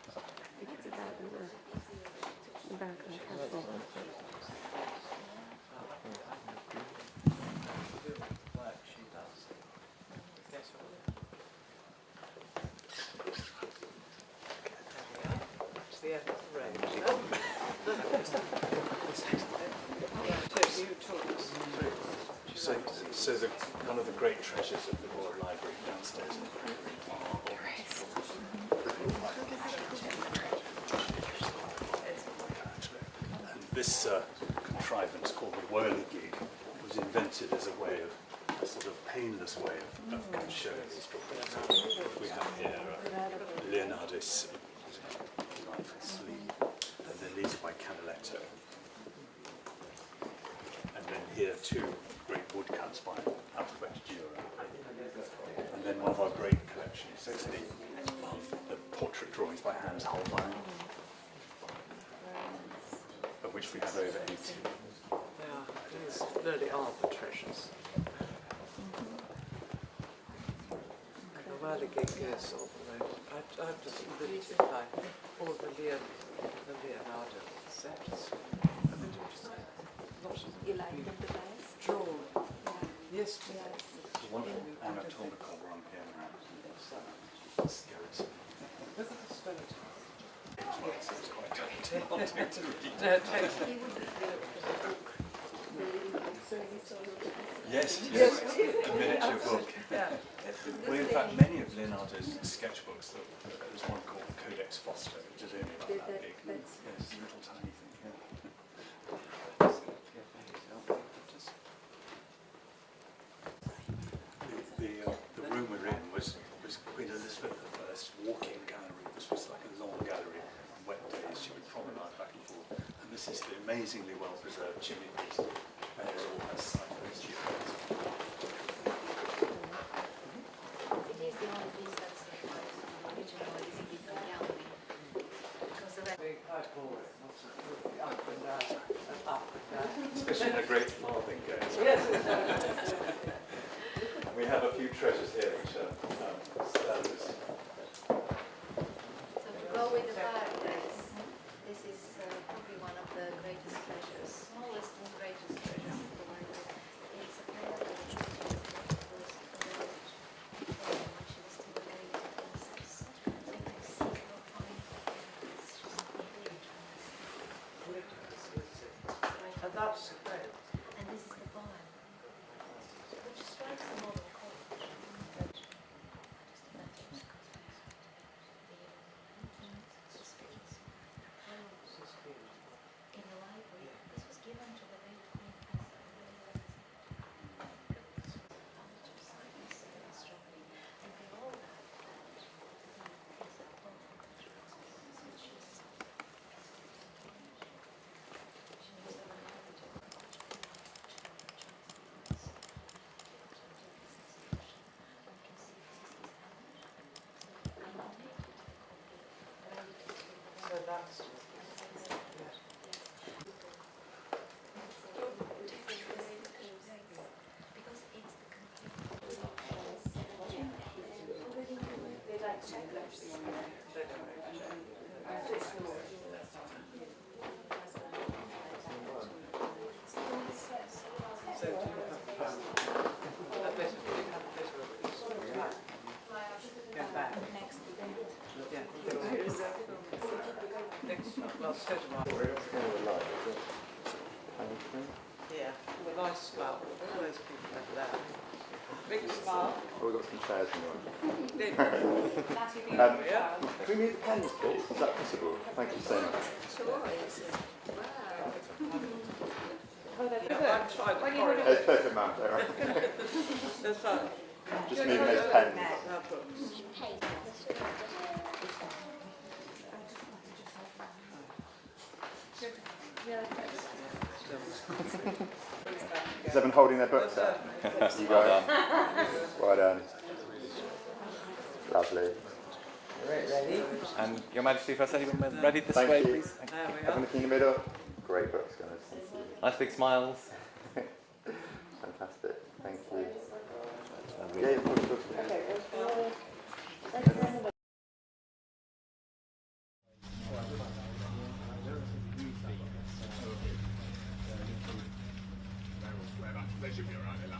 Because of that, we were back on the castle. It's the end of the range. So one of the great treasures of the Royal Library downstairs. And this contrivance called the whirligig was invented as a sort of painless way of showing these drawings. We have here Leonardus designed for sleeve, and then these are by Canaletto. And then here two great woodcuts by Alphabet Dura. And then one of our great collections is the portrait drawings by Hans Holbein, of which we have over 80. Yeah, these really are the treasures. And the whirligig is all the way. I've just lived by all the Leonardo sets. I mean, just lots of You like them the best? drawn. Yes. There's one anatomical one here now. Skeleton. Look at the skeleton. Yes, it's quite daunting to read. No, it takes Yes, Yes. a miniature book. Yeah. Well, in fact, many of Leonardo's sketchbooks, there's one called Codex Foster, which is only about that big. Yes, it's a little tiny thing. The room we're in was Queen Elizabeth I's walking gallery. This was like a long gallery. On wet days, she would promenade back and forth. And this is the amazingly well-preserved chimney piece. And it all has ciphers. Especially in a great farthing game. Yes. We have a few treasures here which are status. So to go with the fireplace, this is probably one of the greatest treasures, smallest and greatest treasures of the world. It's a pair of when she was still a very young princess. So you can see how fine it is. She's really And that's great. and this is the barn, which strikes a model cottage. But just imagine in the library. This was given to the late Queen and they all have that. Is a book which is So that's They like checkers. so do you have a bit of go back. Next Yeah. Well, so do I. Yeah, the nice smile. All those people have that. Big smile. Oh, we've got some chairs in Big. yeah. Can we move the pens, please? Is that possible? Thank you so much. Yeah, I'm trying to It's perfect, ma'am. Don't worry. That's right. Just moving those pens. Is everyone holding their books up? You guys? Well done. Lovely. Ready? And Your Majesty, if I say anyone ready this Thank way, you. please. Thank you. Everyone looking in the middle. Great books, guys. Thank you. Nice big smiles. Fantastic. Thank you. Lovely. Yeah, of course. They should be alright, they're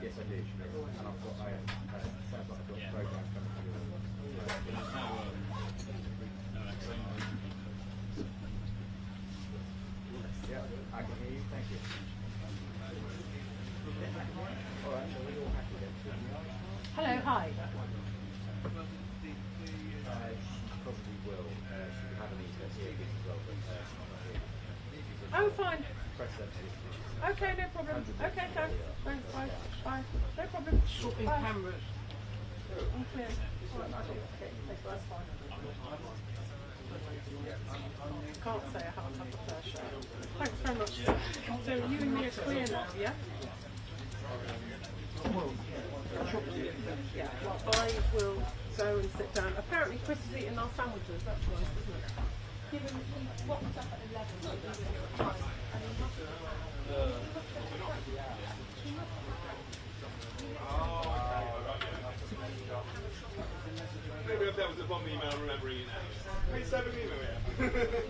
Yes, I did. And I've got, sounds like I've got a program coming through. Yeah, I can hear you. Thank you. All right, so we're all happy then. Hello, hi. Probably will. She have an eater here as well, but not here. Oh, fine. press sensitive. Okay, no problem. Okay, thanks. Thanks, bye. Bye. No problem. Swapping Bye. cameras. I'm clear. Okay, that's fine. Can't say I haven't had the fair share. Thanks very much. So you and me are clear now, yeah? Yeah, well, I will go and sit down. Apparently Chris is eating our sandwiches, that's nice, isn't it? Given what was up at 11, Maybe if that was the bomb email, remembering it now. Hey, 7 email, yeah.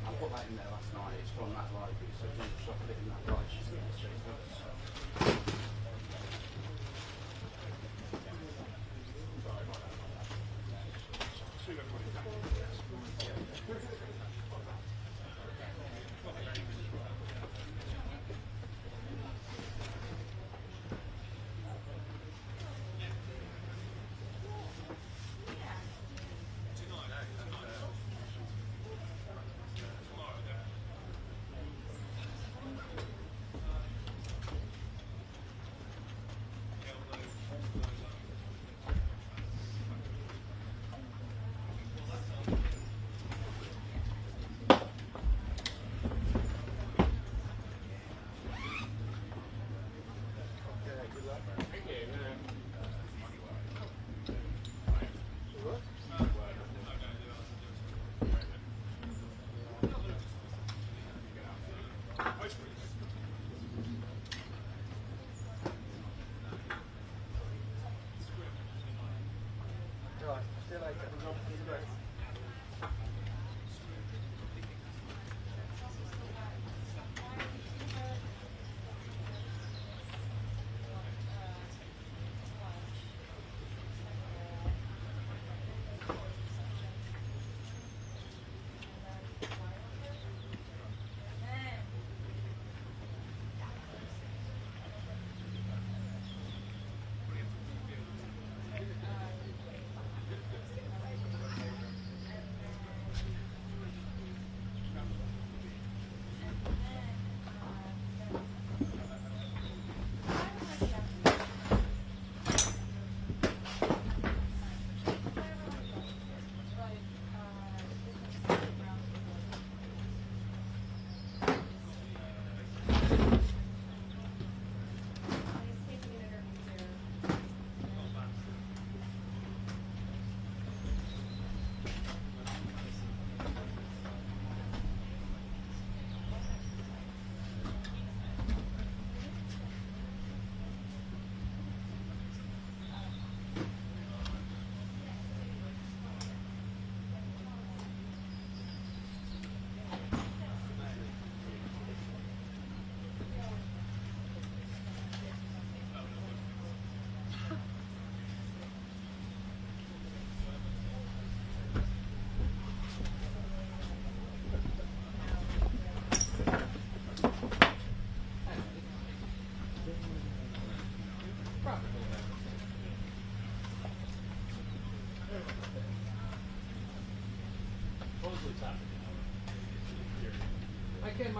I put that in there last night. It's from that library, so you can put it in that library.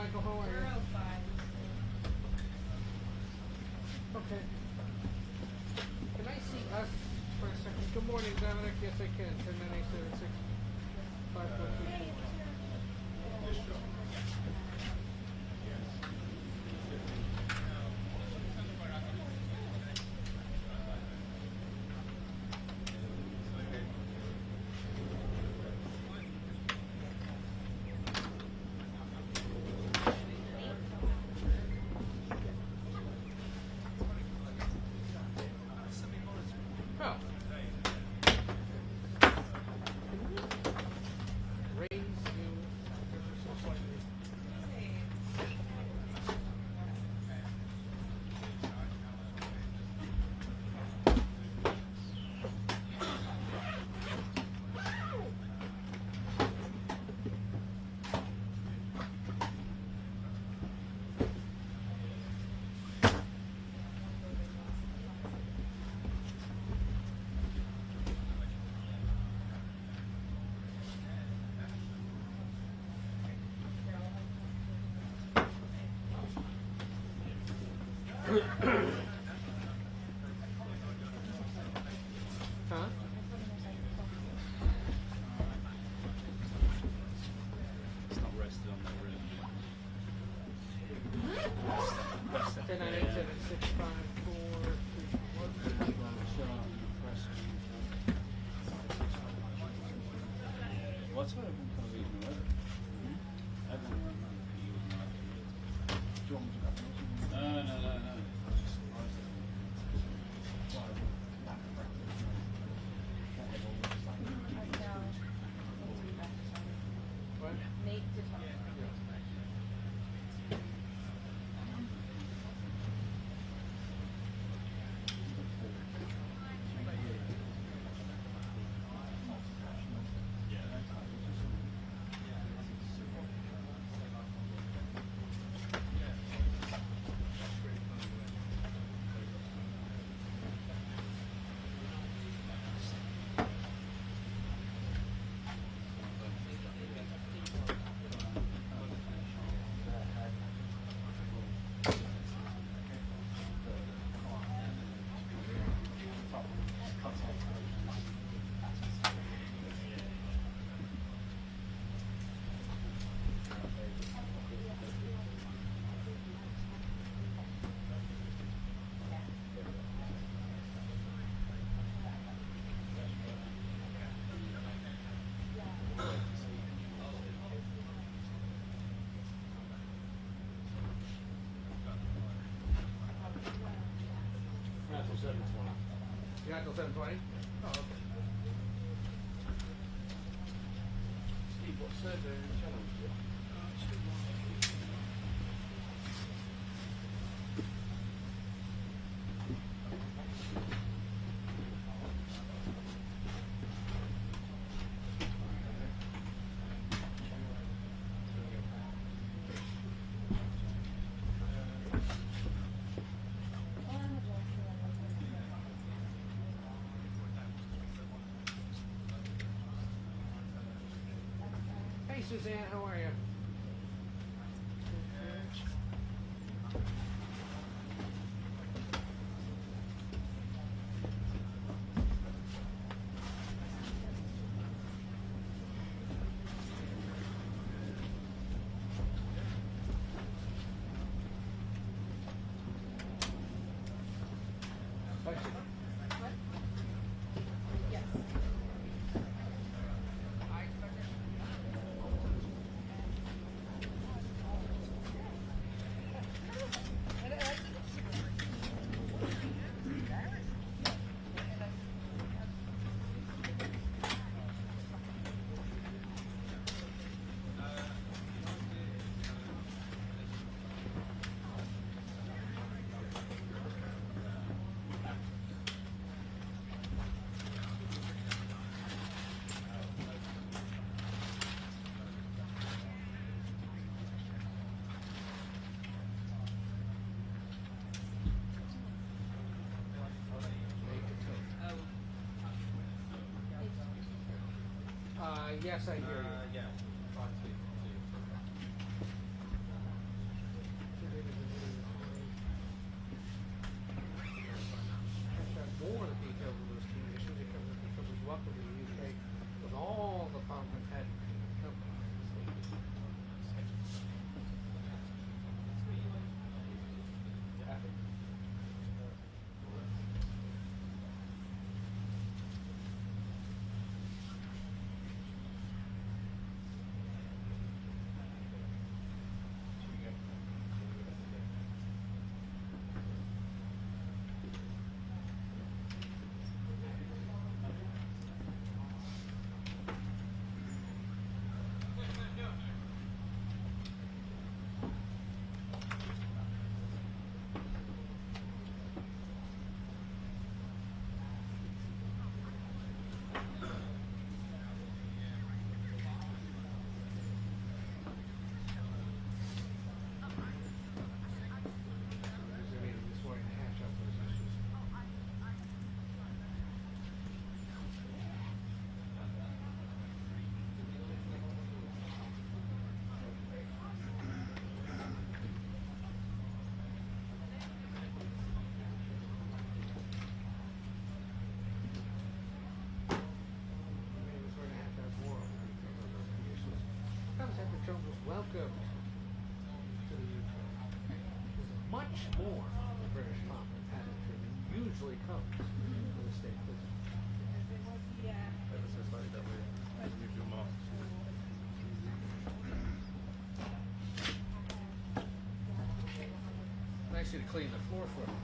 Michael. How are you? Okay. Can I see us for a second? Good morning, Dominic. Yes, I can. 109876 542. Huh? It's not rested on that room. 10987654. What's what everyone kind of eating away? Everyone do you want me to grab those? No. You got till 7:20? Oh, okay. Steve, what's the challenge? Hey Suzanne, how are you? Yes, I hear you. Yeah. luckily the UK, with all the problems had Trump was welcomed to the UK. Much more the British Parliament had than usually comes with a state visit. Ever so slightly that way. Unusual mark. Nice you to clean the floor for me.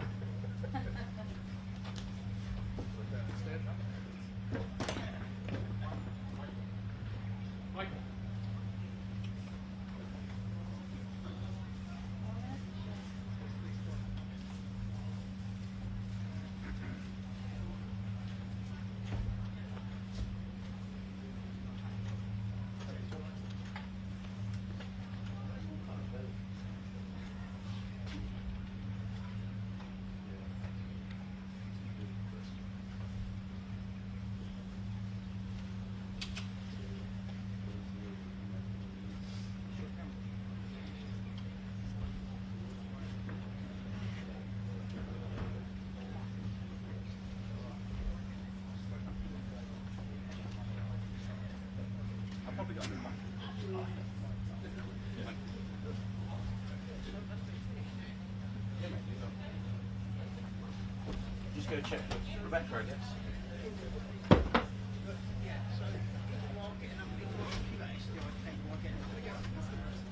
Just go check with Rebecca, I guess.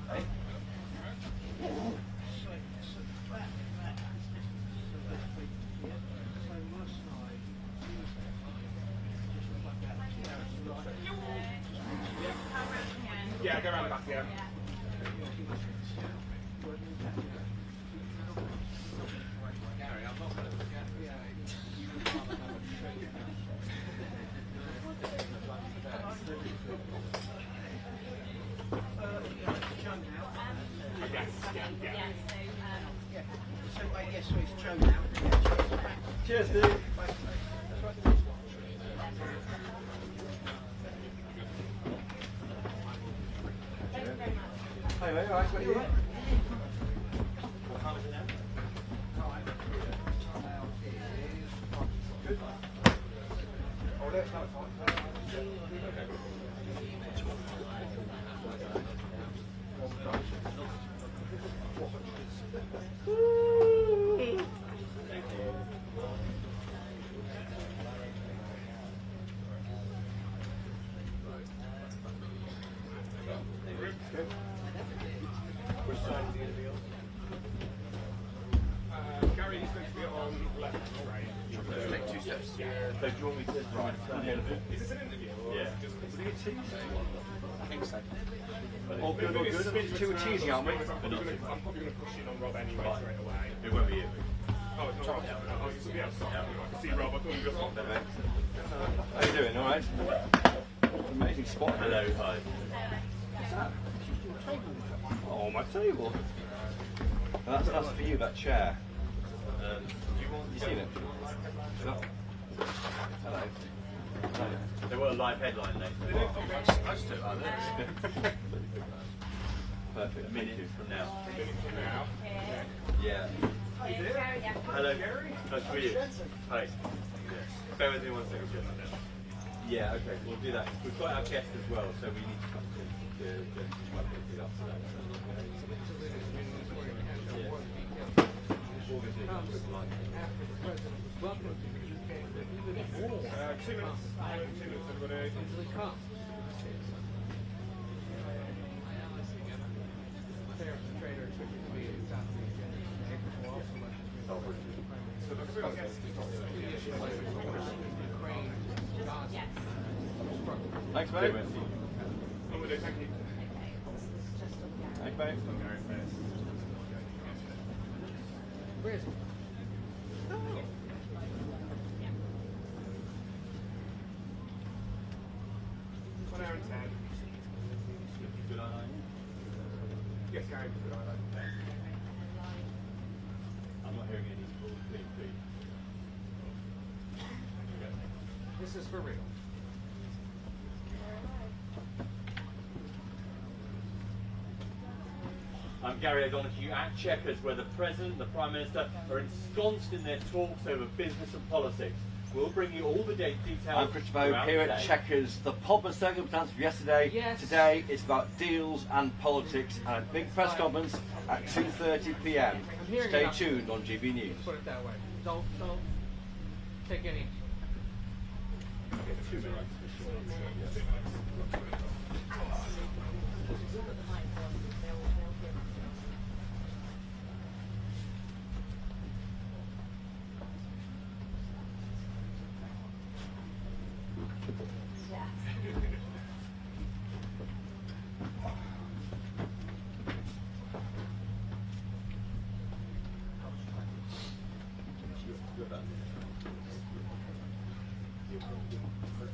Hey? Yeah, go around the back, yeah. Gary, I'm not going to forget. Yes, so it's Joe now. Cheers, Steve. Hey, mate, all right, what are you? What time is it now? Good. Oh, that's not fine. Which side is he going to be on? Gary's going to be on left, right? Take 2 steps. Yeah. So do you want me to right? Is this an interview? Or Yeah. is it just I think so. All good, all good. Too cheesy, aren't we? I'm probably going to push in on Rob anyway straight away. It won't be you. Oh, it's not Rob. Oh, it's somebody else. Sorry. I can see Rob. I thought you were just on there. How you doing? All right? Amazing spot. Hello, hi. What's that? Oh, my table. That's for you, that chair. You seen it? No. Hello. They were a live headline later. I just took it like this. Perfect. A minute from now. Yeah. Hello. Nice to meet you. Hi. Bear with me 1 second. Yeah, okay, we'll do that. We've got our guest as well, so we need to come to welcome you up to that. After the president was welcomed to the UK, but even more 2 minutes. 2 minutes, everybody. easily come. Fair trader took it to be exactly will also let Ukraine, Gaza. Thanks, mate. Thank you. Thanks, mate. Where is it? One hour and 10. Good eye. Yes, Gary, good eye. I'm not hearing any clean feed. This is for real. I'm Gary O'Donoghue at Chequers, where the President and the Prime Minister are ensconced in their talks over business and politics. We'll bring you all the details. I'm Christopher here at Chequers. The pomp and circumstance of yesterday. Yes. Today it's about deals and politics and a big press conference at 2:30 p.m. Stay tuned on GB News. Put it that way. Don't take any. 2 minutes.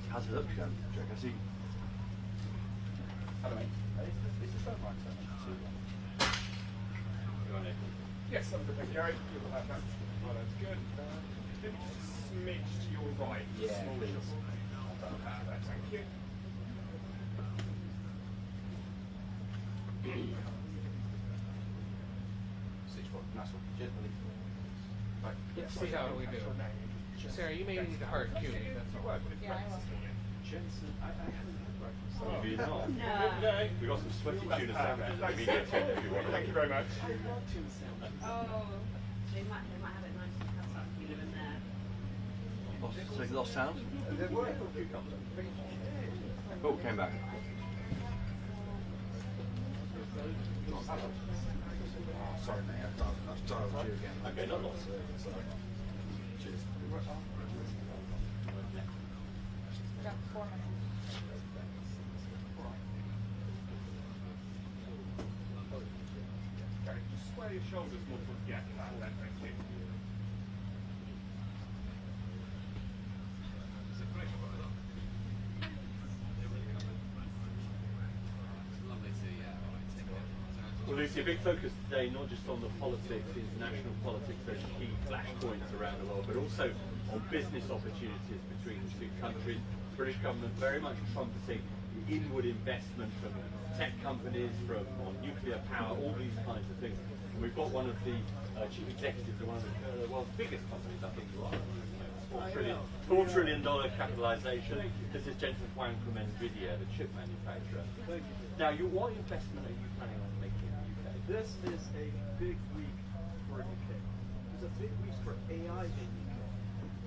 How's it look, Jack? I see. Hello, mate. Is this phone right? Yes, I'm good, thank you, Gary. You'll have that. Oh, that's good. Maybe just a smidge to your right. Yeah, Small please. shuffle. Thank you. Nice one. Cheers, buddy. Right. Let's see how we do. Sarah, you may need a hard cue. That's all. Jensen, I haven't had breakfast. Oh, have you not? No. We've got some sweaty tuna sandwiches. Thank you very much. Oh, they might have it nice and cut up if you live in there. Lost sound? Oh, came back. Sorry, mate. I've dialed you again. Okay, not lost. Cheers. Got 4 minutes. Okay, just square your shoulders more towards the end. Thank you. Well, Lucy, a big focus today, not just on the politics, international politics, those key flashpoints around the world, but also on business opportunities between the two countries. The British government very much trumpeting the inward investment from tech companies, on nuclear power, all these kinds of things. And we've got one of the chief executives of one of the world's biggest companies, I think you are. $4 trillion capitalization. This is Jensen Huang from NVIDIA, the chip manufacturer. Now, what investment are you planning on making in the UK? This is a big week for UK. It's a big week for AI in UK.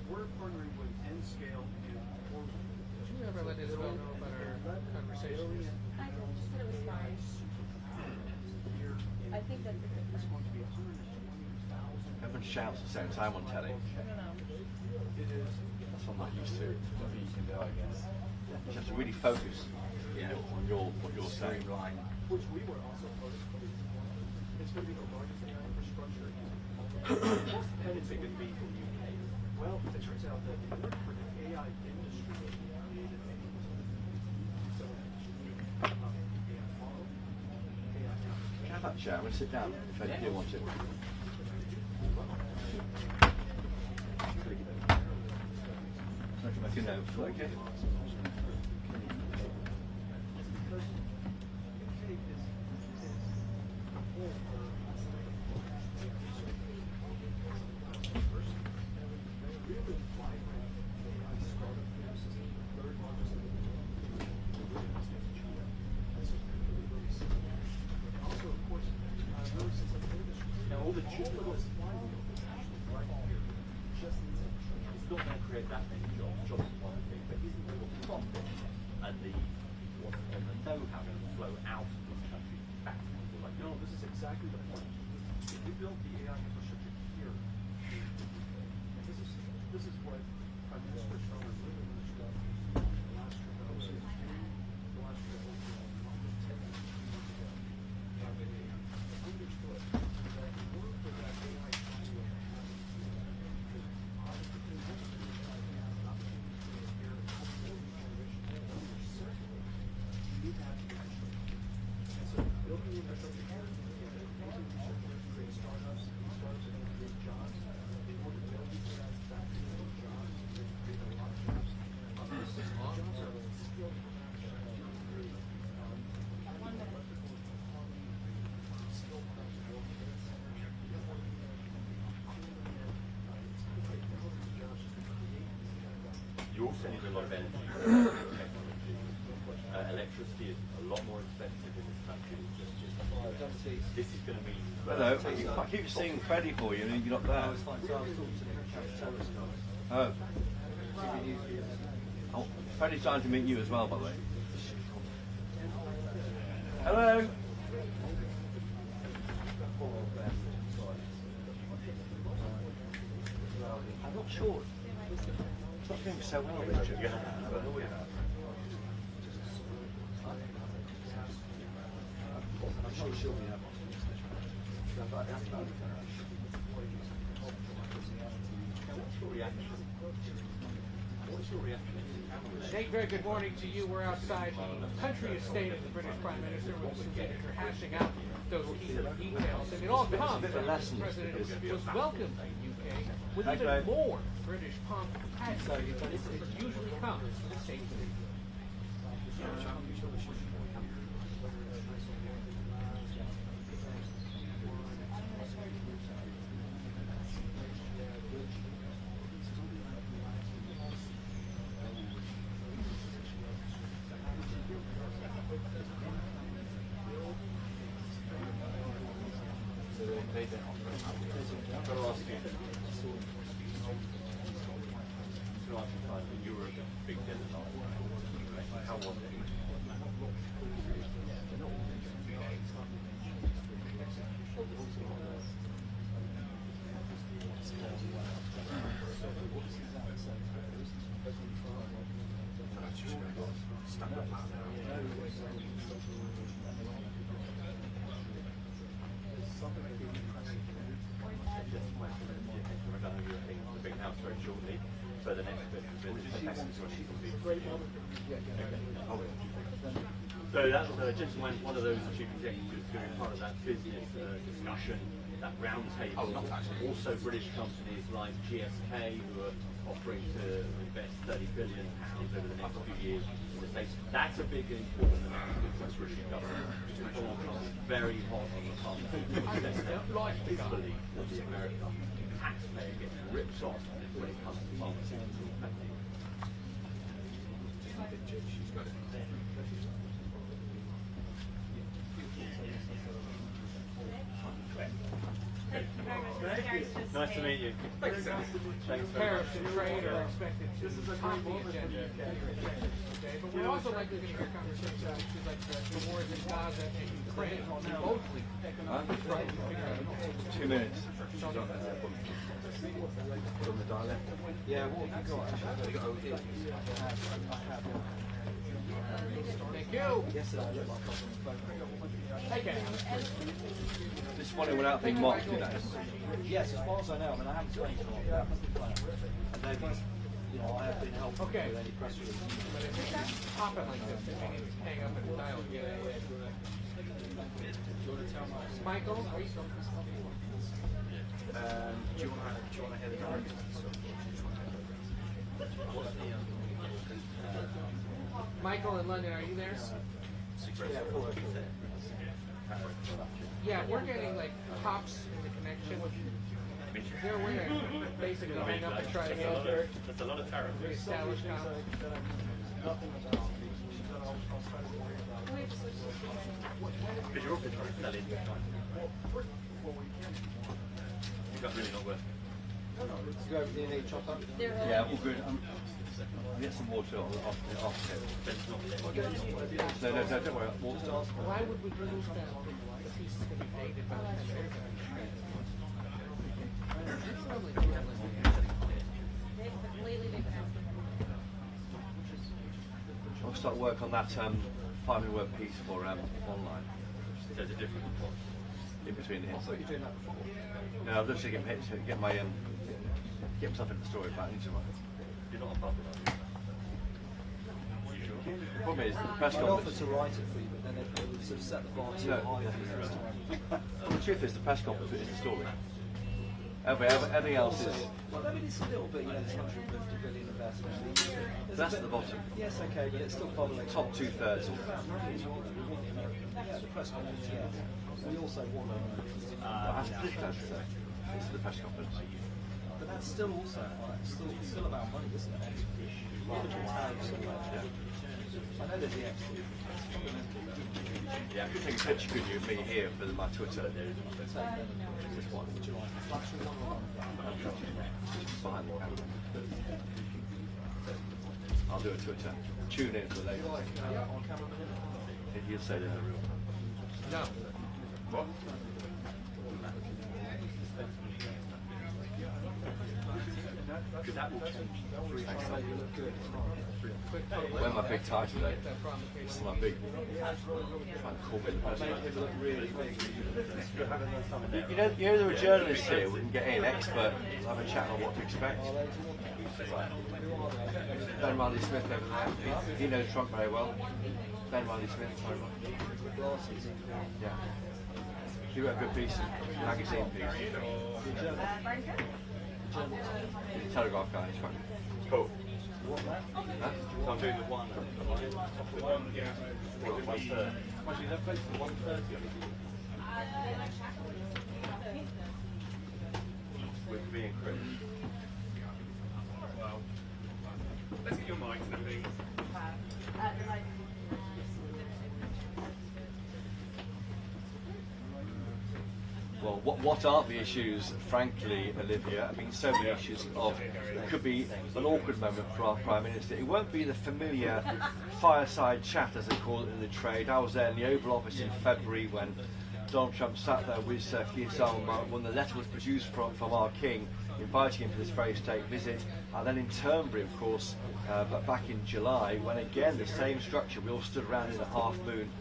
We're partnering with Nscale and Orbital. Did you ever let Isabel know about our conversation? I just said it was fine. I think that's a good It's going to be 120,000. Everyone shouts at the same time on telly. It is. That's what I'm not used to. You can do, I guess. You have to really focus, on what you're saying. Which we were also part of. It's going to be the largest AI infrastructure. What's the benefit going to be for the UK? Well, it turns out that in order for the AI industry to be created, so AI model, AI Can I have that chair? I'm going to sit down if I do want to. Make a note, okay? really vibrant AI startup ecosystem, third largest all the jobs right here just in this country. It's not going to create that many jobs. Jobs is one thing, but isn't all the profit and the know-how going to flow out of this country back to people like you? No, this is exactly the point. If we build the AI infrastructure here, and this is what Prime Minister Starmer really understood the last trip that I was in. The last trip was 10 years ago. Understood that in order for that AI economy to happen, because opportunities here, certainly, you need to have the infrastructure. And so building the infrastructure here, building the infrastructure to create startups, these startups are going to create jobs. In order to build these factories and jobs, they're going to create a lot of jobs. Obviously, jobs are skilled you also need a lot of energy technology. Electricity is a lot more expensive in this country. This is going to mean... Hello, I keep seeing Freddie for you and you're not there. Oh. Oh, Freddie's trying to meet you as well, by the way. Hello. I'm not sure. It's not doing so well, Richard. I'm sure she'll be happy. What's your reaction? Nate, very good morning to you. We're outside the country estate of the British Prime Minister, where they're hashing out those key details. And it all comes after the President was welcomed in the UK with even more British pomp and pageantry than it usually comes to the State of the So that was just one of those chief executives doing part of that business discussion, that round table. Also British companies like GSK who are offering to invest £30 billion over the next few years in the States. That's a big important announcement for the British government. People are very hot on the pharmaceutical sector. It's believed that the American taxpayer gets ripped off when it comes to pharmaceutical spending. She's got it. Nice to meet you. Thanks. Tariffs and trade are expected to top the agenda today, but we're also likely going to hear conversations on issues like the wars in Gaza and Ukraine. Mostly economic. 2 minutes. On the dialect. Yeah, what have you got? Actually, I've got over here. Thank you. Yes, sir. Okay. This morning without being mocked, you know. Yes, as far as I know, I mean, I haven't spoken to them about the plan. And they've been, you know, I have been helping with any press releases. But if it's popping like this, then we need to hang up and dial. Michael, are you still? Do you want to hear the director? Michael in London, are you there? Yeah, we're getting like pops in the connection. They're weird. Basically hang up and try again. That's a lot of tariff. Reestablish contact. Because you're also trying to sell into China. That's really not worth it. You go over the need chop up? Yeah, all good. I'll get some water off the No, don't worry. Water. Why would we lose that? The piece is going to be dated by the I'll start work on that 500-word piece for online. So it's a different one. In between the hits. I thought you were doing that before. No, I'll just get my get myself into the story about each of them. You're not above it. The problem is the press I conference. offered to write it for you, but then it would sort of set the bar too high for you next time. Well, the truth is, the press conference is the story. Everything else is. Well, I mean, it's a little bit, you know, this 150 billion investment. That's at the bottom. Yes, okay, but it's still public. Top 2/3. Yeah, the press conference, yes. We also want to. That's the press conference. But that's still also still about money, isn't it? I know there's the Epstein. Yeah, I could take a picture, could you, of me here for my Twitter. This one. Behind the camera. I'll do a Twitter. Tune in for later. If you say that. No. What? Because that will change. Wear my big tie today. This is my big. Trying to call me the president. You know there are journalists here. We can get in, expert, have a chat on what to expect. Ben Riley Smith over there. He knows Trump very well. Ben Riley Smith, sorry. Yeah. He wrote a good piece, a magazine piece. Telegraph guy, he's fine. Cool. Huh? So I'm doing the one. The one, yeah. Actually, that place is 1:30. With me and Chris. Well, let's get your mics and everything. Well, what aren't the issues, frankly, Olivia? I mean, so many issues of, it could be an awkward moment for our Prime Minister. It won't be the familiar fireside chat, as they call it in the trade. I was there in the Oval Office in February when Donald Trump sat there with Keir Starmer when the letter was produced from our King, inviting him to this very state visit. And then in Turnberry, of course, but back in July, when again the same structure, we all stood around in a half moon,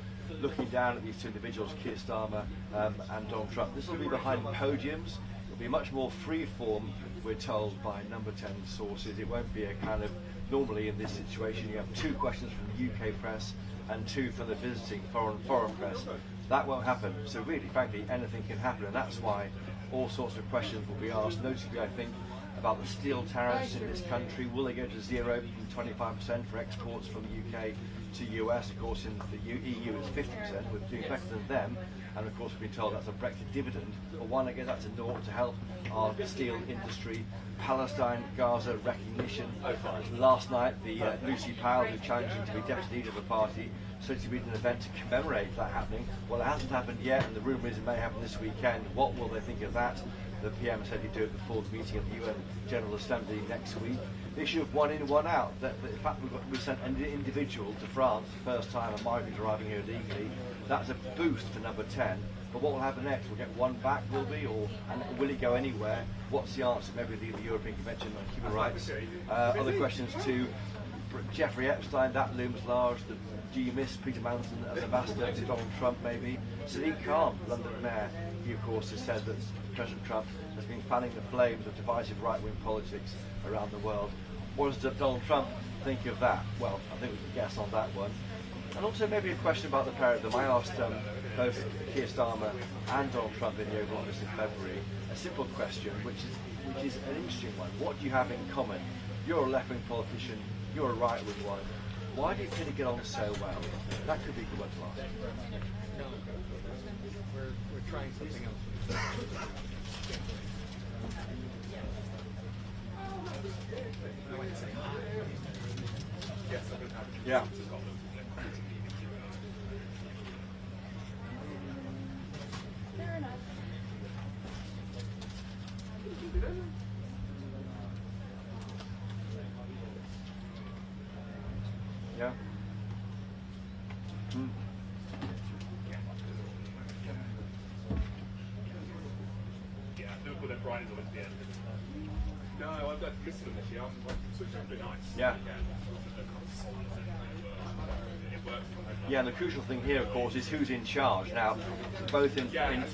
looking down at these two individuals, Keir Starmer and Donald Trump. This will be behind podiums. It will be much more free-form, we're told by number 10 sources. It won't be a kind of, normally in this situation, you have 2 questions from the UK press and 2 from the visiting foreign press. That won't happen. So really, frankly, anything can happen, and that's why all sorts of questions will be asked, notably, I think, about the steel tariffs in this country. Will they go to 0 from 25% for exports from the UK to US? Of course, in the EU it's 50%. We're doing better than them, and of course we've been told that's a Brexit dividend. But why not get that to naught to help our steel industry? Palestine, Gaza recognition. Last night, the Lucy Powell, who's challenging to be deputy leader of the party, said to be an event to commemorate that happening. Well, it hasn't happened yet, and the rumour is it may happen this weekend. What will they think of that? The PM said he'd do it before the meeting of the UN General Assembly next week. The issue of one in, one out. That in fact we sent an individual to France the first time, a migrant arriving here illegally. That's a boost for number 10. But what will happen next? We'll get one back, will we? And will it go anywhere? What's the answer? Maybe leave the European Convention on Human Rights. Other questions too. Jeffrey Epstein, that looms large. Do you miss Peter Manson as ambassador to Donald Trump, maybe? Sadiq Khan, London Mayor, he of course has said that President Trump has been fanning the flames of divisive right-wing politics around the world. What does Donald Trump think of that? Well, I think we can guess on that one. And also maybe a question about the pair of them. I asked both Keir Starmer and Donald Trump in the Oval Office in February a simple question, which is an interesting one. What do you have in common? You're a left-wing politician, you're a right-wing one. Why do you tend to get on so well? That could be a good one to ask. No, we're trying something else. Yeah. Yeah, Liverpool then Brighton at the end. No, I've missed them this year. I'm switching up to nice. Yeah. It works. Yeah, and the crucial thing here, of course, is who's in charge. Now, both in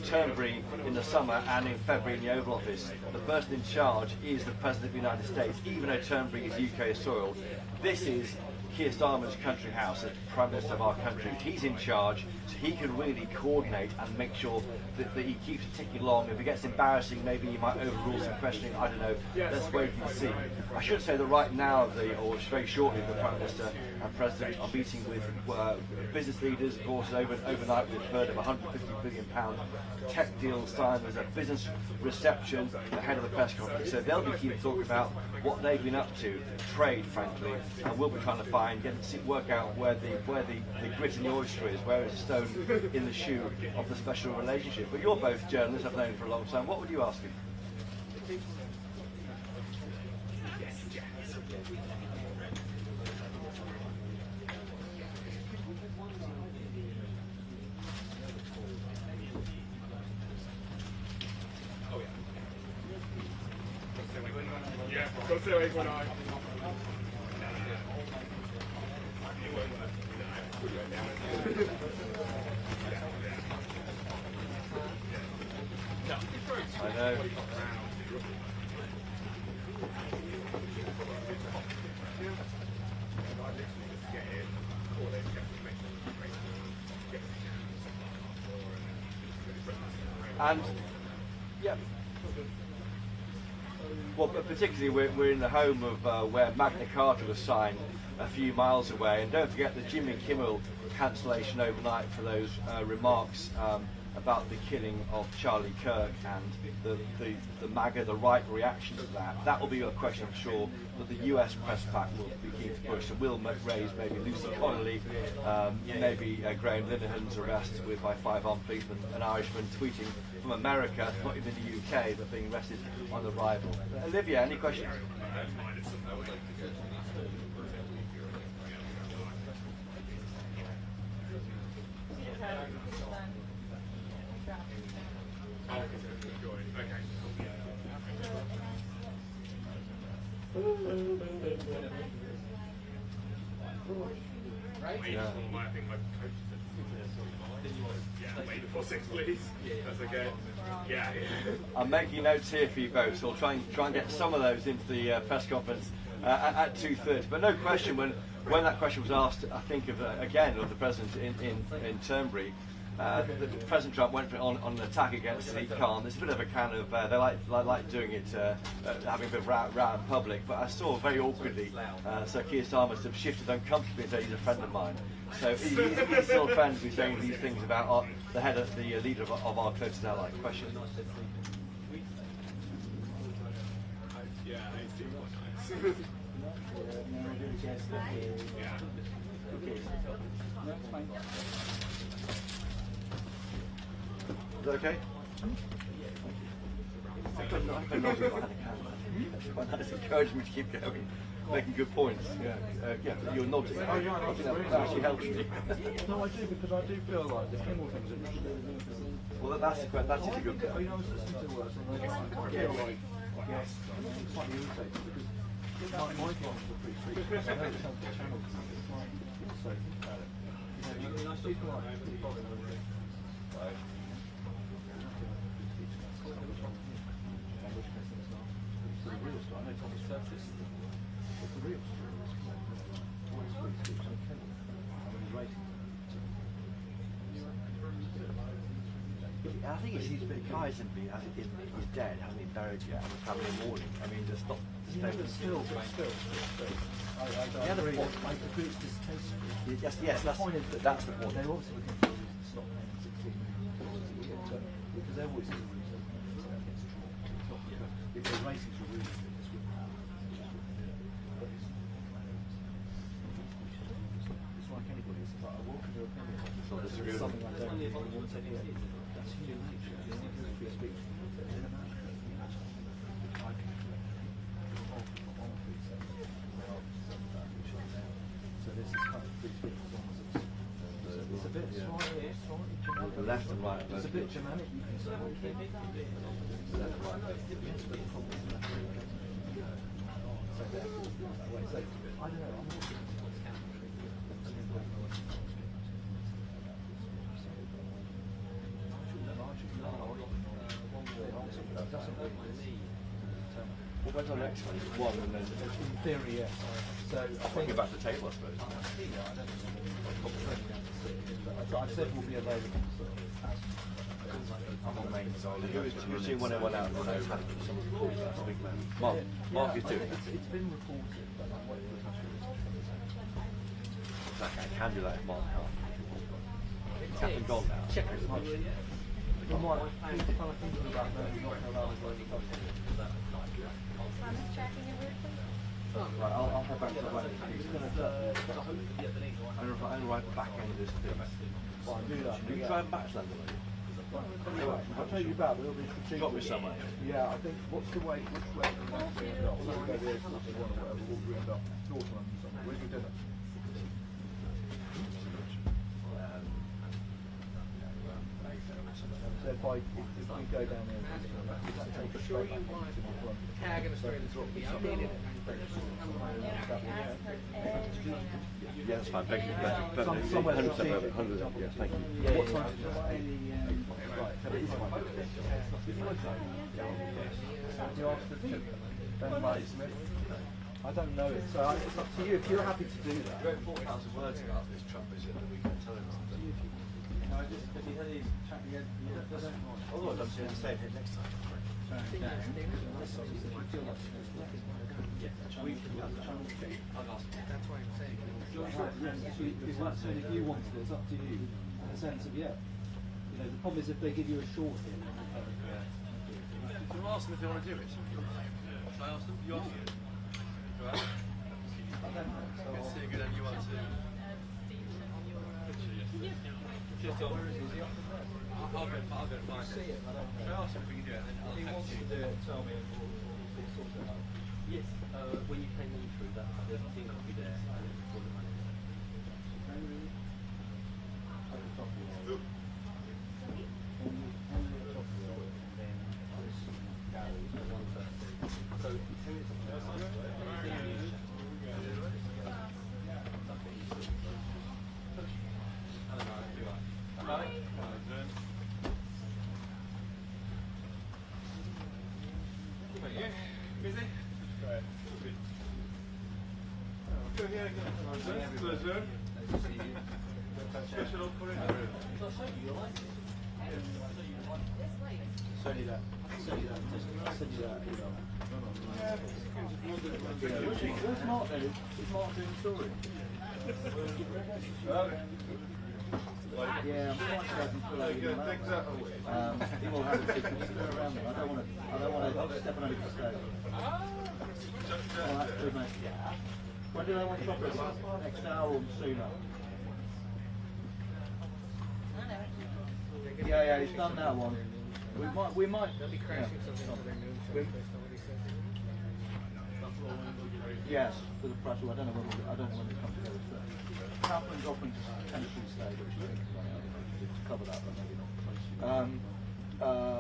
Turnberry in the summer and in February in the Oval Office, the person in charge is the President of the United States, even though Turnberry is UK soil. This is Keir Starmer's country house, the Prime Minister of our country. He's in charge, so he can really coordinate and make sure that he keeps it ticking along. If it gets embarrassing, maybe he might overrule some questioning, I don't know. Let's wait and see. I should say that right now, or very shortly, the Prime Minister and President are meeting with business leaders, of course, overnight we've heard of £150 billion tech deal signed. There's a business reception ahead of the press conference, so they'll be keen to talk about what they've been up to, trade, frankly, and we'll be trying to work out where the grit in the oyster is, where it's a stone in the shoe of the special relationship. But you're both journalists, I've known you for a long time. What would you ask him? Yeah, go stay away when I. I know. And yeah, well, but particularly we're in the home of where Magna Carta was signed a few miles away, and don't forget the Jimmy Kimmel cancellation overnight for those remarks about the killing of Charlie Kirk and the MAGA, the right reaction to that. That will be a question, I'm sure, that the US press pack will be keen to push, and will raise maybe Lucy Connolly, maybe Graham Linehan's arrest by 5 armed policemen, an Irishman tweeting from America, not even the UK, but being arrested on arrival. Olivia, any questions? Right? Yeah. I think my coach said, wait before 6, please. That's okay. Yeah. I'm making notes here for you both, so I'll try and get some of those into the press conference at 2:30. But no question, when that question was asked, I think of the president in Turnberry. President Trump went on an attack against Sadiq Khan. There's a bit of a kind of they like doing it, having a bit of row in public. But I saw very awkwardly, so Keir Starmer sort of shifted uncomfortably and said he's a friend of mine. So he's still friends with saying these things about the leader of our closest ally. Question. Yeah, Is that okay? That's encouraging me to keep going, making good points. Yeah, you're nodding. Oh yeah, I think that actually helps me. No, I do, because I do feel like the Kimmel thing's interesting. Well, that is a good point. I was listening to us, and I feel like, yes, I'm slightly irritated because my clients are pretty free. I know it sounds like a channel, it's like, also think about it. You know, people like I think he's Kai isn't he's dead, hasn't been buried yet, and the family mourning. I mean, there's not. Yeah, but still. The other point. I agree it's distasteful. Yes, that's the point. They're obviously looking for reasons to stop paying 16 million because there always is a reason that gets drawn. If the ratings were really good, this wouldn't happen. But it's like anybody, it's like I walk into a opinion. It's something I don't really want to hear. That's human nature. It's not good free speech. In America, I can so this is kind of free speech as long as it's The left and right. It's a bit Germanic, you can say. Left and right. Yes, but the problem is that so therefore, that way. So, I don't know, I'm not sure what's happening. Well, when's our next one? One, and then in theory, yes. So I think about the table, I suppose. I said we'll be available. You've seen one in, one out, one out. Someone's reported that, big man. Mark is doing it. It's been reported, but I'm waiting for I can do that if Mark can't. It's happened gone now. Checkers. From what I'm thinking about maybe not allowing Right, I'll head back to the right. I'm right back end of this thing. Well, I'll do that. You try and back London, I'll tell you about it. It'll be strategic. Got me somewhere. Yeah, I think, which way we end up? We'll go there, or whatever, we'll end up North London somewhere. Where's your dinner? So if we go down there, I'm sure you want to tag in a story that's outdated. Yeah, that's fine. Thank you. Somewhere 100%. Yeah, thank you. What time is it? Right, so it is fine. You asked the Ben Smith. I don't know it, so it's up to you. If you're happy to do that. You wrote 4,000 words about this Trump, is it, that we can tell him? If you had these chatting again, Otherwise, I'm saying stay ahead next time. That's why I'm saying. If you wanted it, it's up to you. In the sense of, yeah. You know, the problem is if they give you a short here. Can I ask them if they want to do it? Can I ask them? You ask them? Right. I don't know. So Good to see you again. You want to? Just on. I'll go and find it. See it, I don't know. Can I ask him if we can do it? And then If he wants to do it, tell me and we'll sort it out. Yes, when you came in through that, the thing will be there for the money. Send you that. Email. Where's Mark then? Is Mark doing the story? Yeah, I'm quite certain for that. He will have to consider around there. I don't want to step on any mistake. Alright, good mate. When do they want chocolate? Next hour or sooner? Yeah, he's done that one. We might. They'll be crashing something for their noon show based on what he said. Yes, for the pressure. I don't know when it comes together. Kaplan's offering to potentially stay, which I think is to cover that, but maybe not. I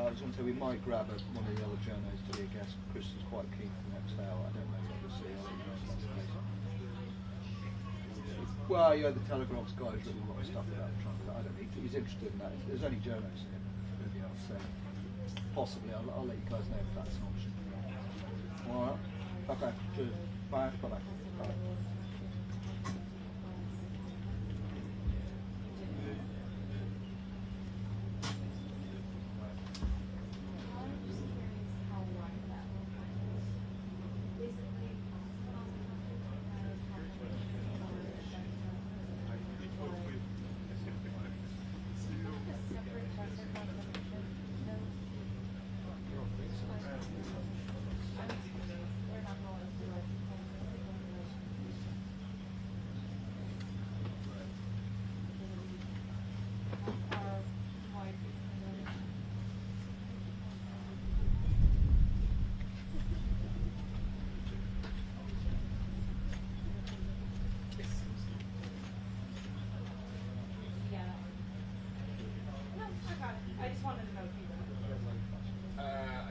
was going to say we might grab one of the other journos to be a guest. Chris is quite keen for the next hour. I don't know what we'll see. Well, yeah, the Telegraph's guy's written a lot of stuff about Trump. I don't know. He's interested in that. There's only journos in it. Maybe I'll say. Possibly. I'll let you guys know if that's an option. All right. Okay. Cheers. Bye. Bye. Bye.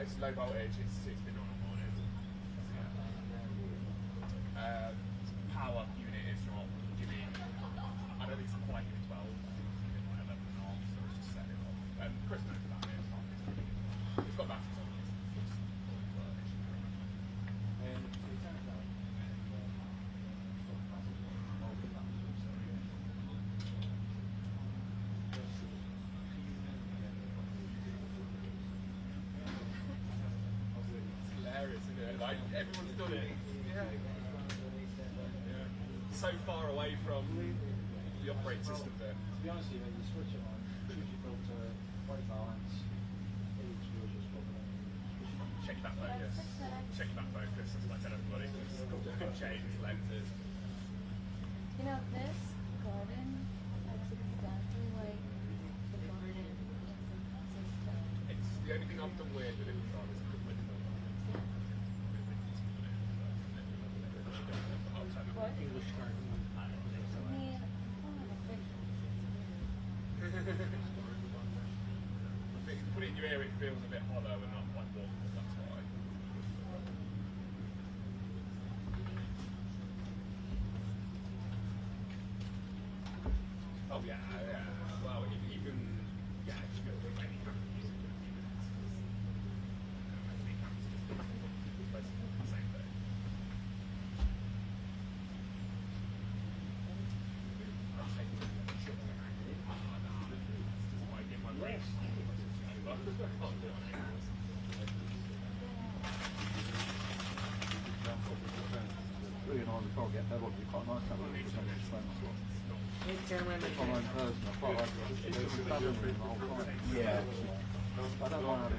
it's low voltage. It's been on all morning. Power unit is not giving. I don't think it's quite giving 12. It's giving like 11 and a half. So it's just set it off. Chris knows about it. It's got batteries on it. Like, everyone's done it. Yeah. So far away from the operating system bit. To be honest with you, when you switch it on, as soon as you filter white balance, it looks really just check that focus. Check that focus, that's what I tell everybody. Change lenses. You know, this garden looks exactly like the garden in San Francisco. It's the only thing I've done weird with it is the window. What? English garden. I mean, If you put it in your ear, it feels a bit hollow and not quite warm. That's why. Oh yeah. Well, even yeah, it's good. Any kind of music. Same thing. Really annoying, we can't get there, but we quite nice to have a look at some of these things. I'm my own person, I quite like it. There's some travelling room the whole time. Yeah. I don't mind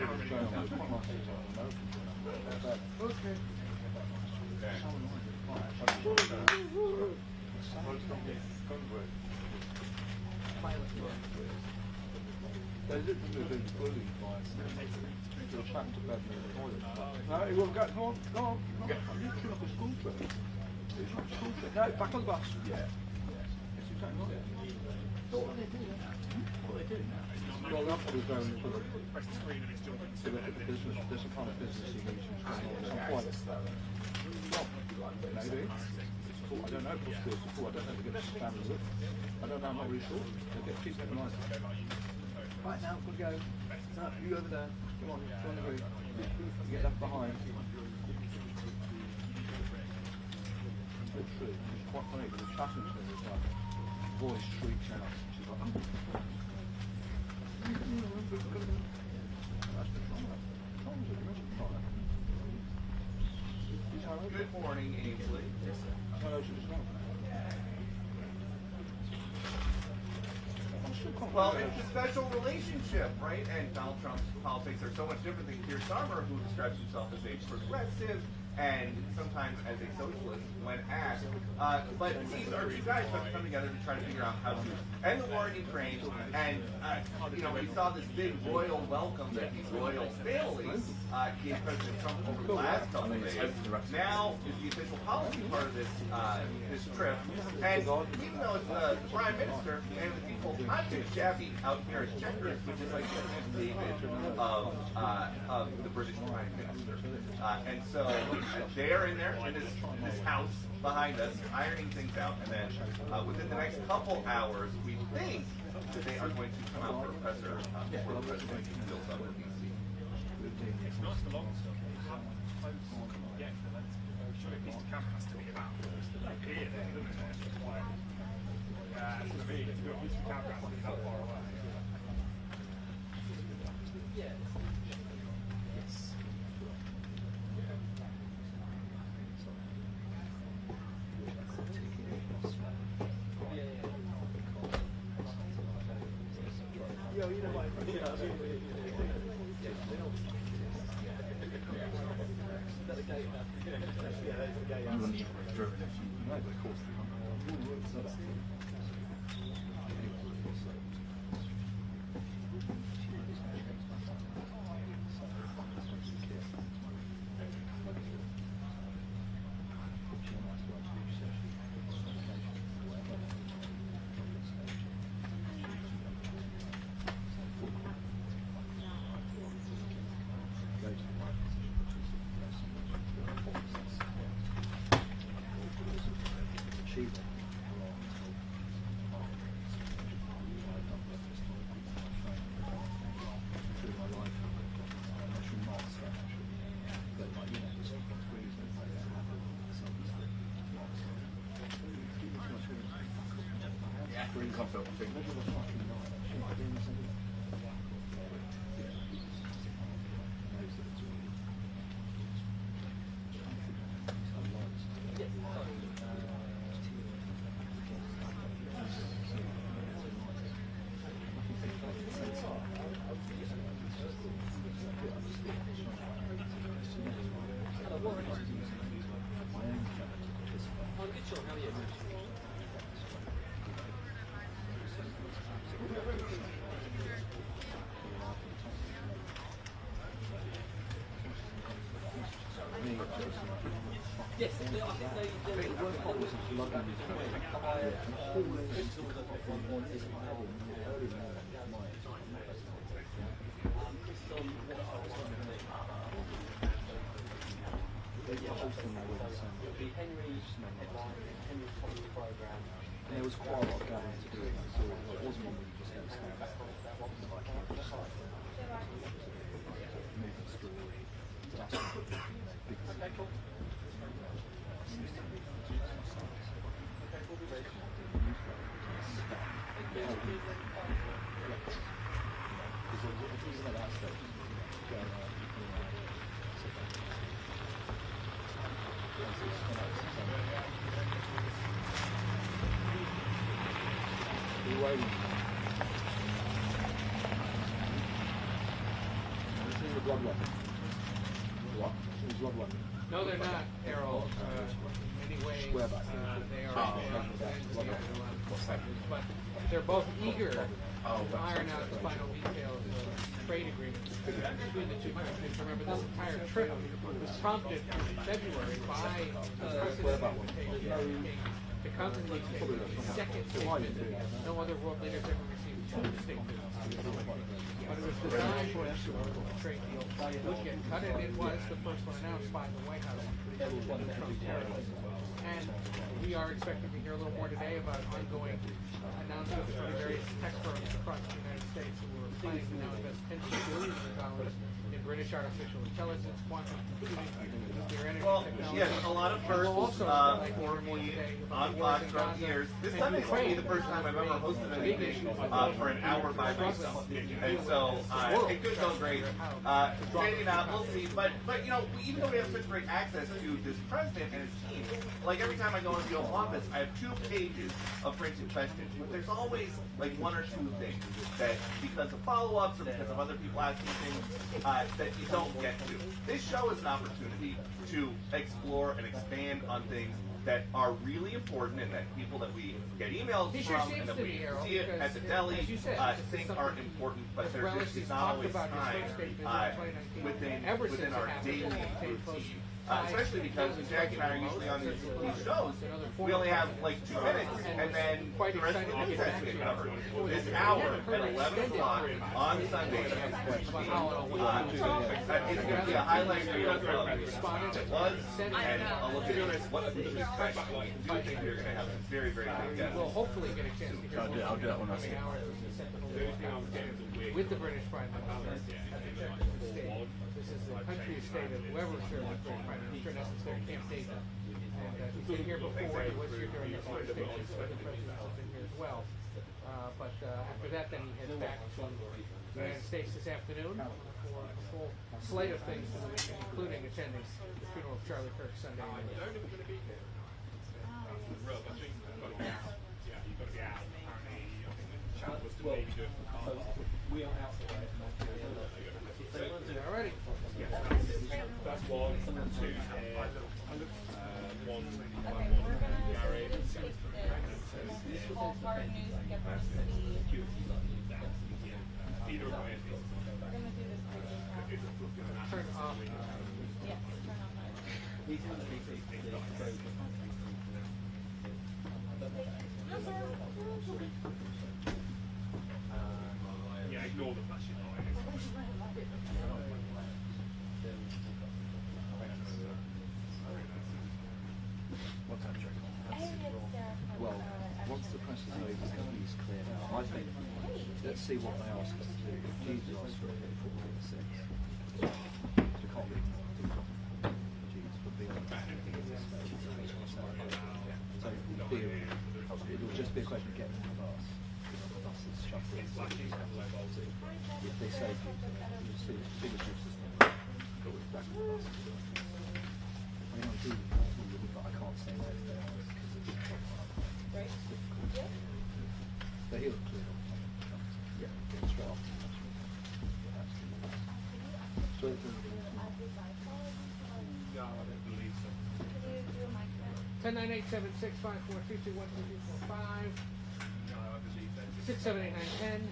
having it going on, it's quite nice to have American. Okay. So annoying, it's they literally been bullied by the trapped to bed in the toilet. No, he won't go. Come on. I'm literally like a school trip. It's not a school trip. No, back on the bus. Yeah. It's exactly right. So what are they doing? What are they doing now? Well, we have to go into the business. There's some kind of business meetings going on. Some point. Maybe. I don't know if it's cool. I don't know if they're going to stand with it. I don't know. I'm not really sure. They keep getting nice. Right now, we'll go. No, you over there. Come on, go on the route. You get left behind. Literally, it's quite funny because the chatting to her is like, voice shrieks out. She's like, Good morning, Ainsley. Well, it's a special relationship, right? And Donald Trump's politics are so much different than Keir Starmer, who describes himself as a progressive and sometimes as a socialist when asked. But these are two guys who have come together to try to figure out how to end the war in Ukraine. And, we saw this big royal welcome that these royal families gave President Trump over the last couple of days. Now is the official policy part of this trip. And even though it's the Prime Minister and the people, I'm just shabby out here at Chequers, which is like David of the British Prime Minister. And so they are in there in this house behind us, ironing things out, and then within the next couple hours, we think that they are going to come out for a presser before the president fills up with DC. It's nice the long stuff. How close can you get to that? Surely a piece of camera has to be about here, then, doesn't it? Yeah, it's going to be. If you've got a piece of camera, has to be that far away. Yes. really can't feel my fingers. Yes, I think the worst part was lugging there was quite a lot of gathering to do it, so it wasn't one where you just go stand back. Moving story, No, they're not, Errol. Anyway, they are but they're both eager to iron out the final details of trade agreements between the two countries. Remember, this entire trip was prompted in February by the president to come to the second state visit. No other world leaders ever received two state visits. But it was designed for ensure that the trade deal would get cut, and it was the first one announced by the White House in the Trump terrorists. And we are expecting to hear a little more today about ongoing announcements from various tech firms across the United States who are planning to now invest tens of billions of dollars in British artificial intelligence, quantum computing, nuclear energy technology. Yes, a lot of firsts for me on BlackRock years. This Sunday is going to be the first time I've ever hosted a meeting for an hour by myself. And so it could go great. Maybe not, we'll see. But you know, even though we have such great access to this president and his team, like every time I go into the Oval Office, I have 2 pages of printed questions. But there's always like 1 or 2 things that, because of follow-ups or because of other people asking things, that you don't get to. This show is an opportunity to explore and expand on things that are really important and that people that we get emails from and that we see it at the deli think are important, but there's just not always time within our daily routine. Especially because Jack and I are usually on these shows, we only have like 2 minutes, and then the rest of the news has to get covered. This hour at 11 o'clock on Sunday is going to be a highlight reel of what it was, and a look at what the news question. I do think we're going to have a very, very big guest. We'll hopefully get a chance to hear I'll do that when I see with the British Prime Minister. This is the country estate of whoever served the British Prime Minister. In essence, their Camp David. And he's been here before. He was here during the first stage. So the president has been here as well. But after that, then he heads back to the United States this afternoon for a full slate of things, including attending the funeral of Charlie Kirk Sunday. We are out already. That's 1, 2 one Gary. All hard news and get them to see. Either way. We're going to do this Turn off. Yeah, turn off yeah, ignore the flashing What's that, Jack? Well, once the press is over and he's cleared out, I think let's see what they ask us to do. Jesus asked for it for 6. So can't be Jesus would be on that. So It'll just be a question of getting on the bus. Because the bus is shut in. If they say you'll see the signature system, go back to the bus. I mean, ideally, but I can't say that they are because it's difficult. Yeah. But he'll clear off. Yeah, straight off. Straight to the 10987654321245. 678 910.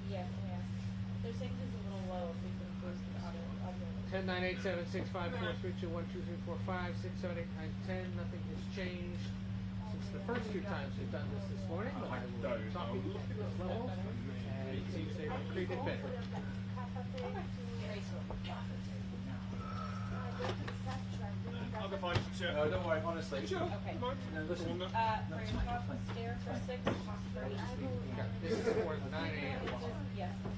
Yes, yeah. They're saying this is a little low if we can boost the audio. 10987654321245. 678 910. Nothing has changed since the first two times we've done this morning. But I will be talking at this level, and it seems they've treated better. I'll go find some shit. No, don't worry, honestly. Sure. Okay. No, listen. For your stair for 6, cost 30. This is for 9 a.m. Yes.